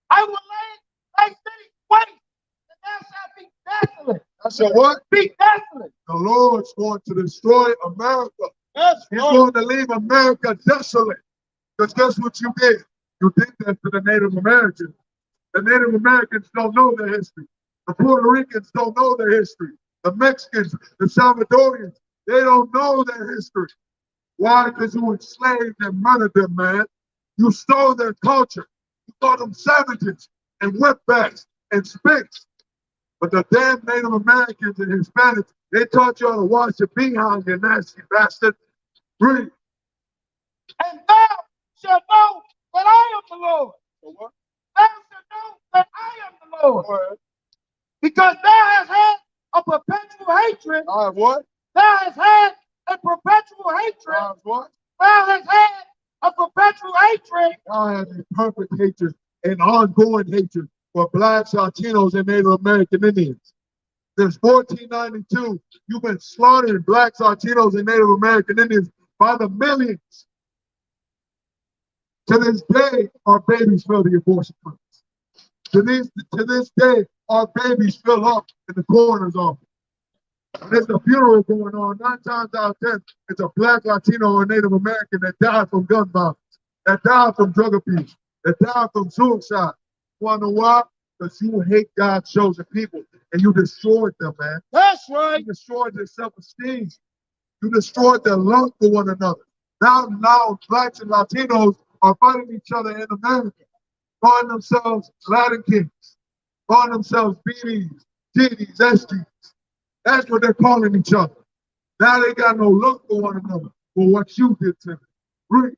I will lay thy cities waste, and thou shalt be desolate. I said what? Be desolate. The Lord's going to destroy America. That's He's right. going to leave America desolate. Because guess what you did? You did that to the Native Americans. The Native Americans don't know their history. The Puerto Ricans don't know their history. The Mexicans, the Salvadorians, they don't know their history. Why? Because you enslaved and murdered them, man. You stole their culture. You called them savages and wetbacks and spicks. But the damn Native Americans and Hispanics, they taught you how to wash your behind, you nasty bastard. Read. And thou shalt know that I am the Lord. What? Thou shalt know that I am the Lord. Because thou hast had a perpetual hatred. I have what? Thou hast had a perpetual hatred. I have what? Thou hast had a perpetual hatred. I have a perfect hatred and ongoing hatred for blacks, Latinos, and Native American Indians. Since 1492, you've been slaughtering blacks, Latinos, and Native American Indians by the millions. To this day, our babies fill the abortion clinics. To this day, our babies fill up in the coroner's office. And there's a funeral going on. 9 times out of 10, it's a black, Latino, or Native American that died from gun violence, that died from drug abuse, that died from suicide. You want to know why? Because you hate God's chosen people and you destroyed them, man. That's right. You destroyed their self-esteem. You destroyed their love for one another. Now blacks and Latinos are fighting each other in America, calling themselves Latin kings, calling themselves BDs, GDs, SGs. That's what they're calling each other. Now they got no love for one another for what you did to them. Read.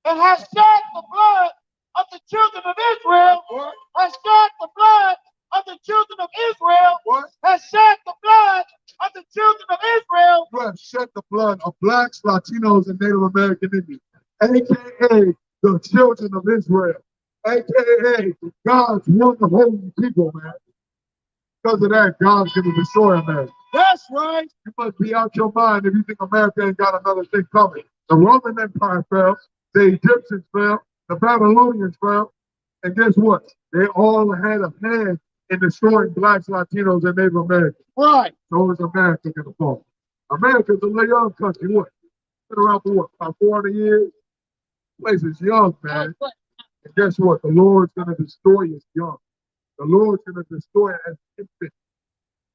And has shed the blood of the children of Israel. What? Has shed the blood of the children of Israel. What? Has shed the blood of the children of Israel. You have shed the blood of blacks, Latinos, and Native American Indians, a.k.a. the children of Israel, a.k.a. God's one holy people, man. Because of that, God's going to destroy America. That's right. You must be out your mind if you think America ain't got another thing coming. The Roman Empire fell, the Egyptians fell, the Babylonians fell, and guess what? They all had a hand in destroying blacks, Latinos, and Native Americans. Right. So is America going to fall. America's a young country. What? Been around for what? About 400 years? Place is young, man. And guess what? The Lord's going to destroy us young. The Lord's going to destroy it as infant.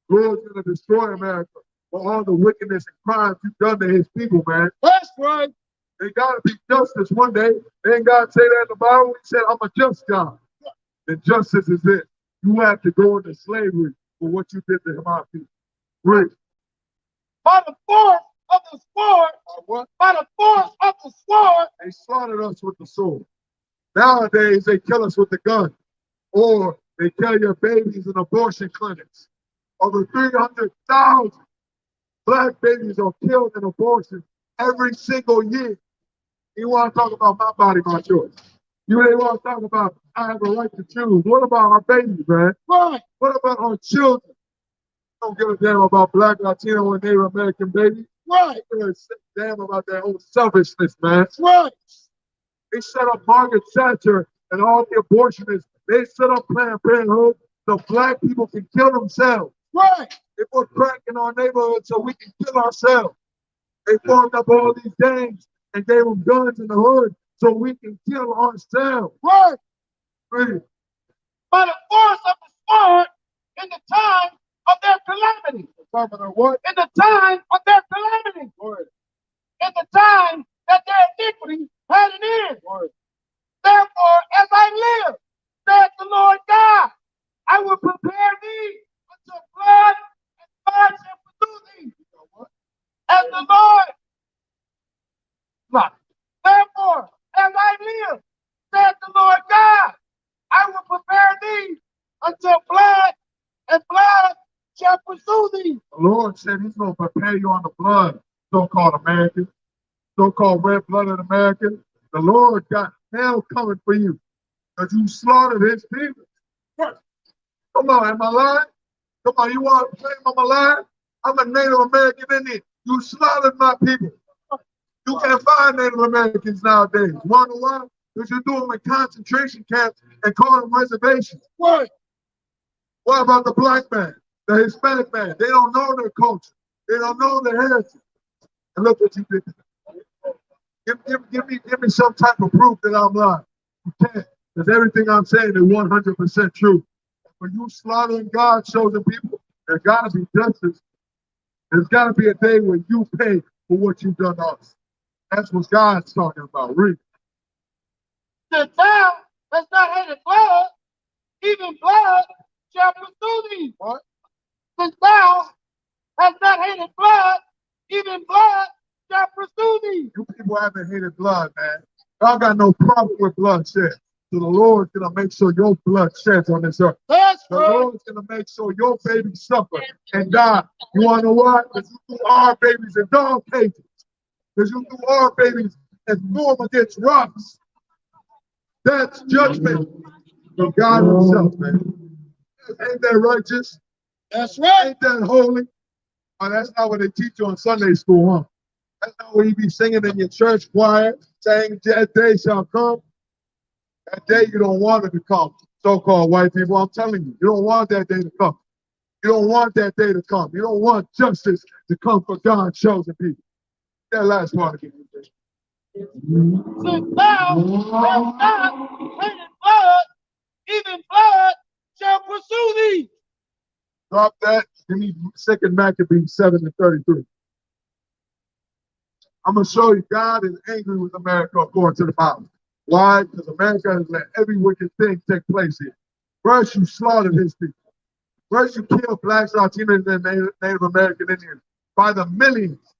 The Lord's going to destroy America for all the wickedness and crimes you've done to his people, man. That's right. They got to be justice one day. Ain't God say that in the Bible? He said, I'm a just God. And justice is it. You have to go into slavery for what you did to my people. Read. By the force of the sword. What? By the force of the sword. They slaughtered us with the sword. Nowadays, they kill us with the gun. Or they kill your babies in abortion clinics. Over 300,000 black babies are killed in abortion every single year. You want to talk about my body, my choice. You really want to talk about I have a right to choose. What about our babies, man? Right. What about our children? Don't give a damn about black, Latino, and Native American babies. Right. They give a damn about their own selfishness, man. Right. They set up Margaret Thatcher and all the abortionists. They set up Planned Parenthood so black people can kill themselves. Right. They put crack in our neighborhood so we can kill ourselves. They formed up all these gangs and gave them guns in the hood so we can kill ourselves. Right. Read. By the force of the sword in the time of their calamity. What? In the time of their calamity. Word. In the time that their iniquity had an end. Word. Therefore, as I live, saith the Lord God, I will prepare thee unto blood, and blood shall pursue thee. As the Lord, therefore, as I live, saith the Lord God, I will prepare thee until blood, and blood shall pursue thee. The Lord said he's going to prepare you on the blood, so-called American, so-called red-blooded American. The Lord got hell coming for you because you slaughtered his people. Come on, am I lying? Come on, you want to claim I'm alive? I'm a Native American Indian. You slaughtered my people. You can't find Native Americans nowadays. Wonder why? Because you do them in concentration camps and call them reservations. What? What about the black man, the Hispanic man? They don't know their culture. They don't know their heritage. And look what you did. Give me some type of proof that I'm lying. You can't, because everything I'm saying is 100% true. For you slaughtering God's chosen people, there's got to be justice. There's got to be a day when you pay for what you've done to us. That's what God's talking about. Read. The thou has not hated blood, even blood shall pursue thee. What? Since thou hast not hated blood, even blood shall pursue thee. You people haven't hated blood, man. God got no problem with bloodshed. So the Lord's going to make sure your blood sheds on this earth. That's The right. Lord's going to make sure your babies suffer and die. You want to know why? Because you threw our babies in dog cages. Because you threw our babies and threw them against rocks. That's judgment from God himself, man. Ain't that righteous? That's right. Ain't that holy? Oh, that's not what they teach you on Sunday school, huh? That's not what you be singing in your church choir, saying that day shall come. That day you don't want it to come, so-called white people. I'm telling you, you don't want that day to come. You don't want that day to come. You don't want justice to come for God's chosen people. That last part again. Since thou hast not hated blood, even blood shall pursue thee. Drop that. Give me 2 Maccabees 7:33. I'm going to show you God is angry with America according to the Bible. Why? Because America has let every wicked thing take place here. First, you slaughtered his people. First, you killed blacks, Latinos, and Native American Indians by the millions,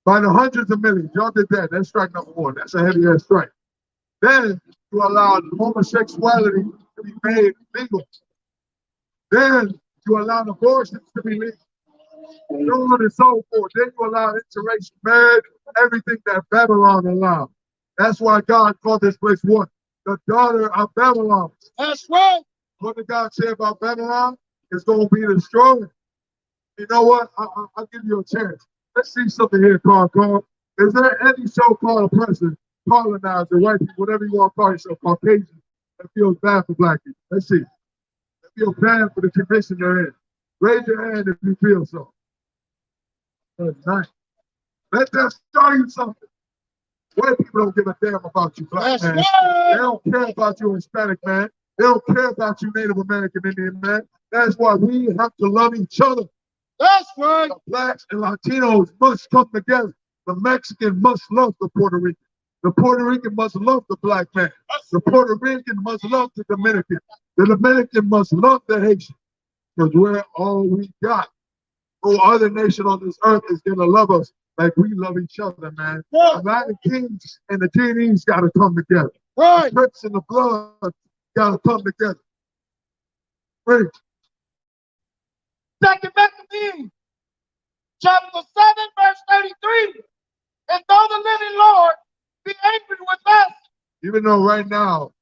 by the hundreds of millions. Y'all did that. That's strike number one. That's a heavy-ass strike. Then you allowed homosexuality to be made legal. Then you allowed abortions to be legal. So on and so forth. Then you allowed interracial marriage, everything that Babylon allowed. That's why God called this place what? The daughter of Babylon. That's right. What did God say about Babylon? It's going to be destroyed. You know what? I'll give you a chance. Let's see something here, Carl. Is there any so-called oppressor, colonizer, white people, whatever you want to call yourself, Caucasian, that feels bad for black people? Let's see. That feels bad for the condition they're in. Raise your hand if you feel so. That's nice. Let that start you something. White people don't give a damn about you, black man. They don't care about you, Hispanic man. They don't care about you, Native American Indian man. That's why we have to love each other. That's right. The blacks and Latinos must come together. The Mexican must love the Puerto Rican. The Puerto Rican must love the black man. The Puerto Rican must love the Dominican. The Dominican must love the Haitian. Because we're all we got. No other nation on this earth is going to love us like we love each other, man. Yeah. The Latin Kings and the TNEs got to come together. Right. The Crips and the Bloods got to come together. Read. 2 Maccabees, chapter 7, verse 33. And though the living Lord be angry with us, Even though right now,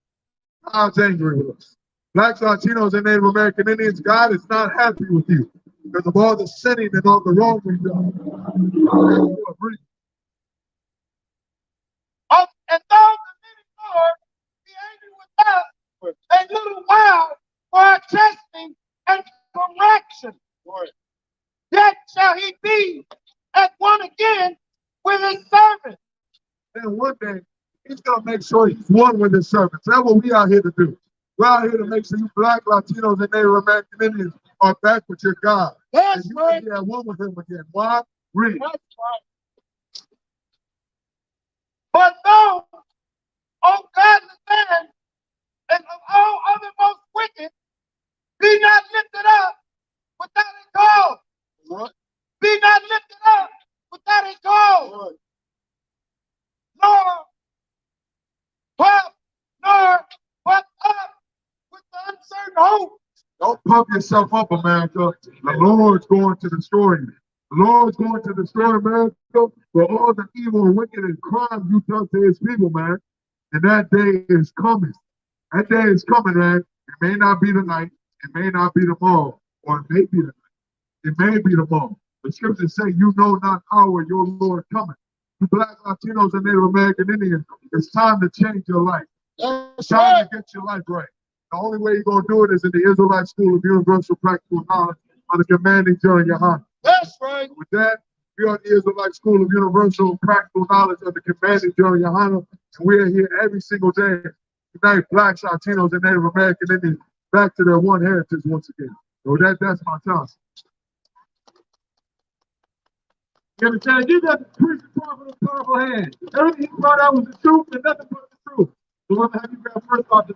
God's angry with us. Blacks, Latinos, and Native American Indians, God is not happy with you because of all the sinning and all the wrong we've done. Read. and though the living Lord be angry with us a little while for our chastening and correction, yet shall he be at one again with his servants. They want to make sure he's one with his servants. That's what we out here to do. We're out here to make sure you Black, Latinos, and Native American Indians are back with your God. That's and you right. can be at one with him again. Why? Read. That's right. But no, O godly man, and of all other most wicked, be not lifted up without a cause. What? Be not lifted up without a cause. Nor puff, nor puff up with the uncertain hope. Don't pump yourself up, America. The Lord's going to destroy you. The Lord's going to destroy America for all the evil and wicked and crime you done to his people, man. And that day is coming. That day is coming, man. It may not be tonight. It may not be tomorrow. Or it may be tonight. It may be tomorrow. The scriptures say, you know not hour your Lord coming. You Black, Latinos, and Native American Indians, it's time to change your life. It's time to get your life right. The only way you're going to do it is in the Israelite School of Universal Practical Knowledge under commanding General Yohanan. That's right. With that, we are the Israelite School of Universal Practical Knowledge under commanding General Yohanan, and we are here every single day to unite Blacks, Latinos, and Native American Indians back to their one heritage once again. So that's my time. You understand? Give that preacher powerful hand. Everything he brought out was the truth and nothing but the truth. So let me have you grab first off the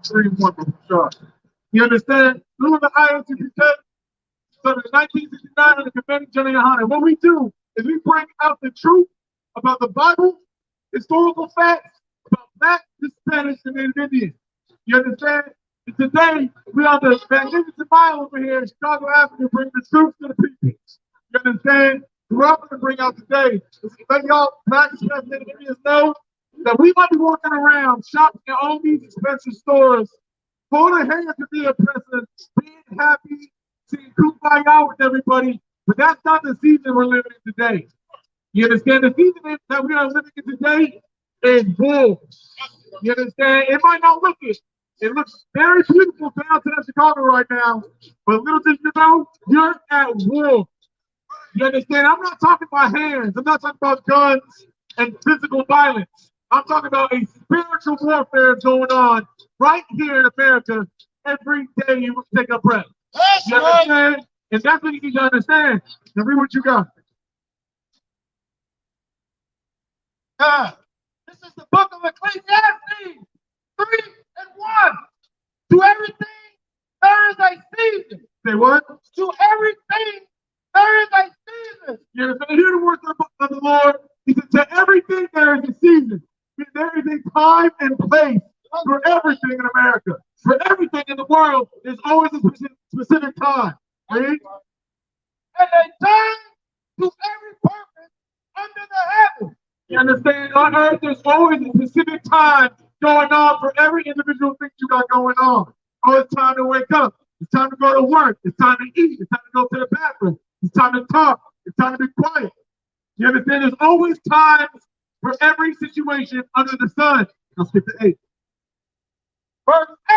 3-1 from Shaw. You understand? Through the ISUPK, so in 1969 in the Convention General Yohanan, what we do is we bring out the truth about the Bible, historical facts about Black, Hispanics, and Native Indians. You understand? And today, we are the Magnificent Mile over here in Chicago, Africa, bring the truth to the people. You understand? We're going to bring out today is to let y'all Black, Hispanic, Native Indians know that we might be walking around shopping in all these expensive stores, holding hands with the oppressor, being happy, seeing kumbaya with everybody, but that's not the season we're living in today. You understand? The season that we are living in today is war. You understand? It might not look it. It looks very beautiful downtown Chicago right now, but little did you know, you're at war. You understand? I'm not talking about hands. I'm not talking about guns and physical violence. I'm talking about a spiritual warfare going on right here in America every day you take a breath. You understand? And that's what you need to understand. Now read what you got. This is the book of Ecclesiastes 3:1. To everything there is a season. Say what? To everything there is a season. You understand? Hear the words of the Lord. He said, to everything there is a season. There is a time and place for everything in America. For everything in the world, there's always a specific time. Read. And a time to every purpose under the heaven. You understand? On earth, there's always a specific time going on for every individual thing you got going on. Oh, it's time to wake up. It's time to go to work. It's time to eat. It's time to go to the bathroom. It's time to talk. It's time to be quiet. You understand? There's always times for every situation under the sun. Now skip to 8. Verse 8.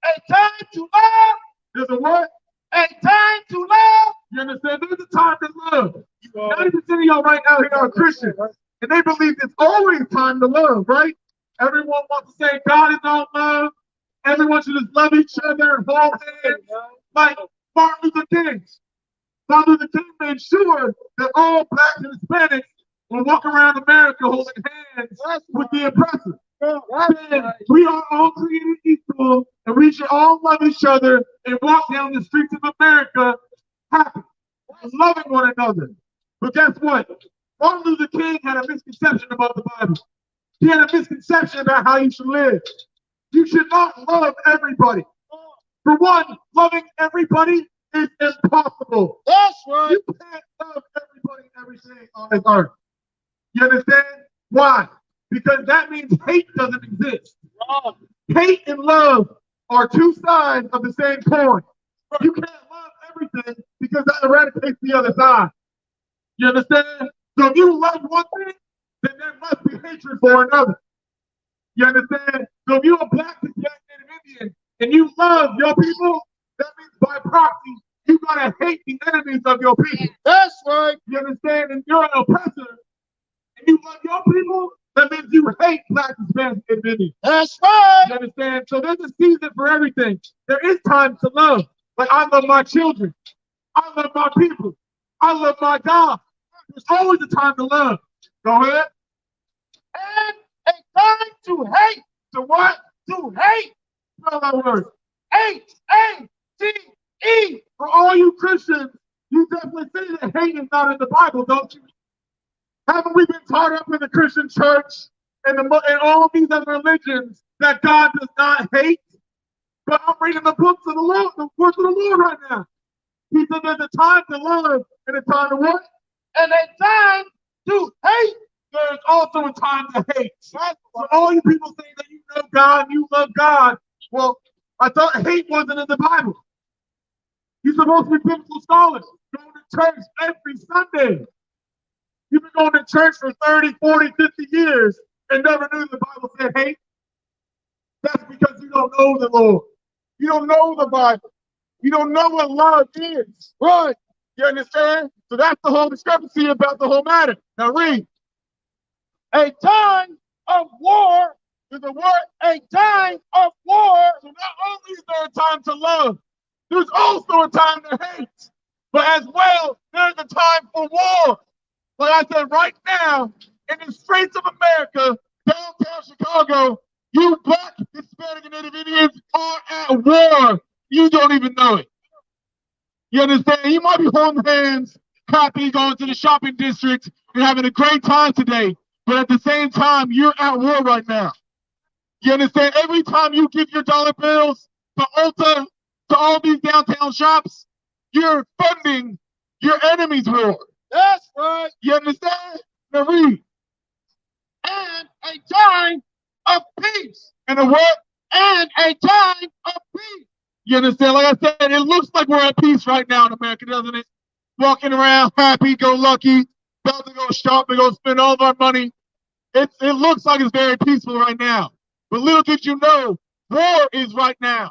A time to love. There's a what? A time to love. You understand? There's a time to love. 90% of y'all right now here are Christians, and they believe it's always time to love, right? Everyone wants to say God is all love. Everyone should just love each other and hold hands like Martin Luther King. Martin Luther King made sure that all Blacks and Hispanics will walk around America holding hands with the oppressor. We are all created equal, and we should all love each other and walk down the streets of America happy, loving one another. But guess what? Martin Luther King had a misconception about the Bible. He had a misconception about how you should live. You should not love everybody. For one, loving everybody is impossible. That's right. You can't love everybody and everything on this earth. You understand? Why? Because that means hate doesn't exist. Hate and love are two sides of the same coin. You can't love everything because that eradicates the other side. You understand? So if you love one thing, then there must be hatred for another. You understand? So if you're a Black, Hispanic, Native Indian, and you love your people, that means by proxy, you gotta hate the enemies of your people. That's right. You understand? And you're an oppressor, and you love your people, that means because you hate Black, Hispanic, and Indian. That's right. You understand? So there's a season for everything. There is time to love. Like I love my children. I love my people. I love my God. There's always a time to love. Go ahead. And a time to hate. To what? To hate. Spell that word. H-A-T-E. For all you Christians, you definitely say that hate is not in the Bible, don't you? Haven't we been taught up in the Christian church and all these other religions that God does not hate? But I'm reading the books of the Lord, the words of the Lord right now. He said there's a time to love and a time to what? And a time to hate. There's also a time to hate. So all you people say that you know God and you love God, well, I thought hate wasn't in the Bible. You're supposed to be biblical scholars, going to church every Sunday. You've been going to church for 30, 40, 50 years and never knew the Bible said hate. That's because you don't know the Lord. You don't know the Bible. You don't know what love is. Right. You understand? So that's the whole discrepancy about the whole matter. Now read. A time of war. There's a word. A time of war. So not only is there a time to love, there's also a time to hate. But as well, there's a time for war. Like I said, right now, in the streets of America, downtown Chicago, you Black, Hispanic, and Native Indians are at war. You don't even know it. You understand? You might be holding hands, happy, going to the shopping district, and having a great time today. But at the same time, you're at war right now. You understand? Every time you give your dollar bills to Ulta, to all these downtown shops, you're funding your enemy's war. That's right. You understand? Now read. And a time of peace. And a what? And a time of peace. You understand? Like I said, it looks like we're at peace right now in America, doesn't it? Walking around happy-go-lucky, about to go shopping, go spend all of our money. It looks like it's very peaceful right now. But little did you know, war is right now.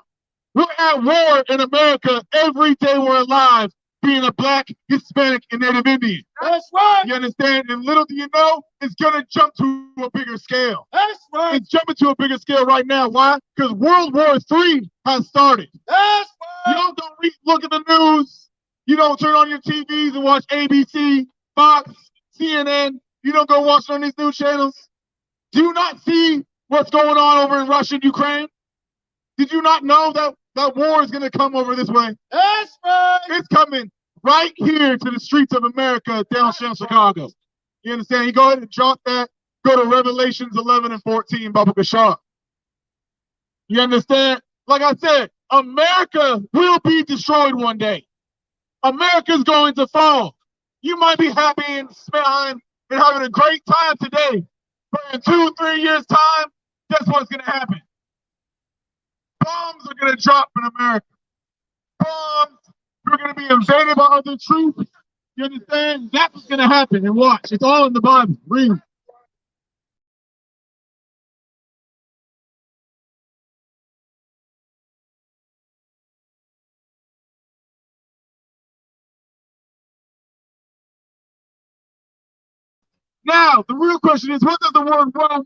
We're at war in America every day we're alive, being a Black, Hispanic, and Native Indian. That's right. You understand? And little do you know, it's going to jump to a bigger scale. That's right. It's jumping to a bigger scale right now. Why? Because World War III has started. That's You right. don't look at the news. You don't turn on your TVs and watch ABC, Fox, CNN. You don't go watch on these news channels. Do you not see what's going on over in Russia and Ukraine? Did you not know that war is going to come over this way? That's right. It's coming right here to the streets of America, downtown Chicago. You understand? You go ahead and jot that. Go to Revelations 11 and 14, Baba Kashar. You understand? Like I said, America will be destroyed one day. America's going to fall. You might be happy and smiling and having a great time today, but in 2-3 years' time, guess what's going to happen? Bombs are going to drop in America. Bombs. We're going to be invaded by other troops. You understand? That's what's going to happen. And watch. It's all in the Bible. Read. Now, the real question is, what does the word Rome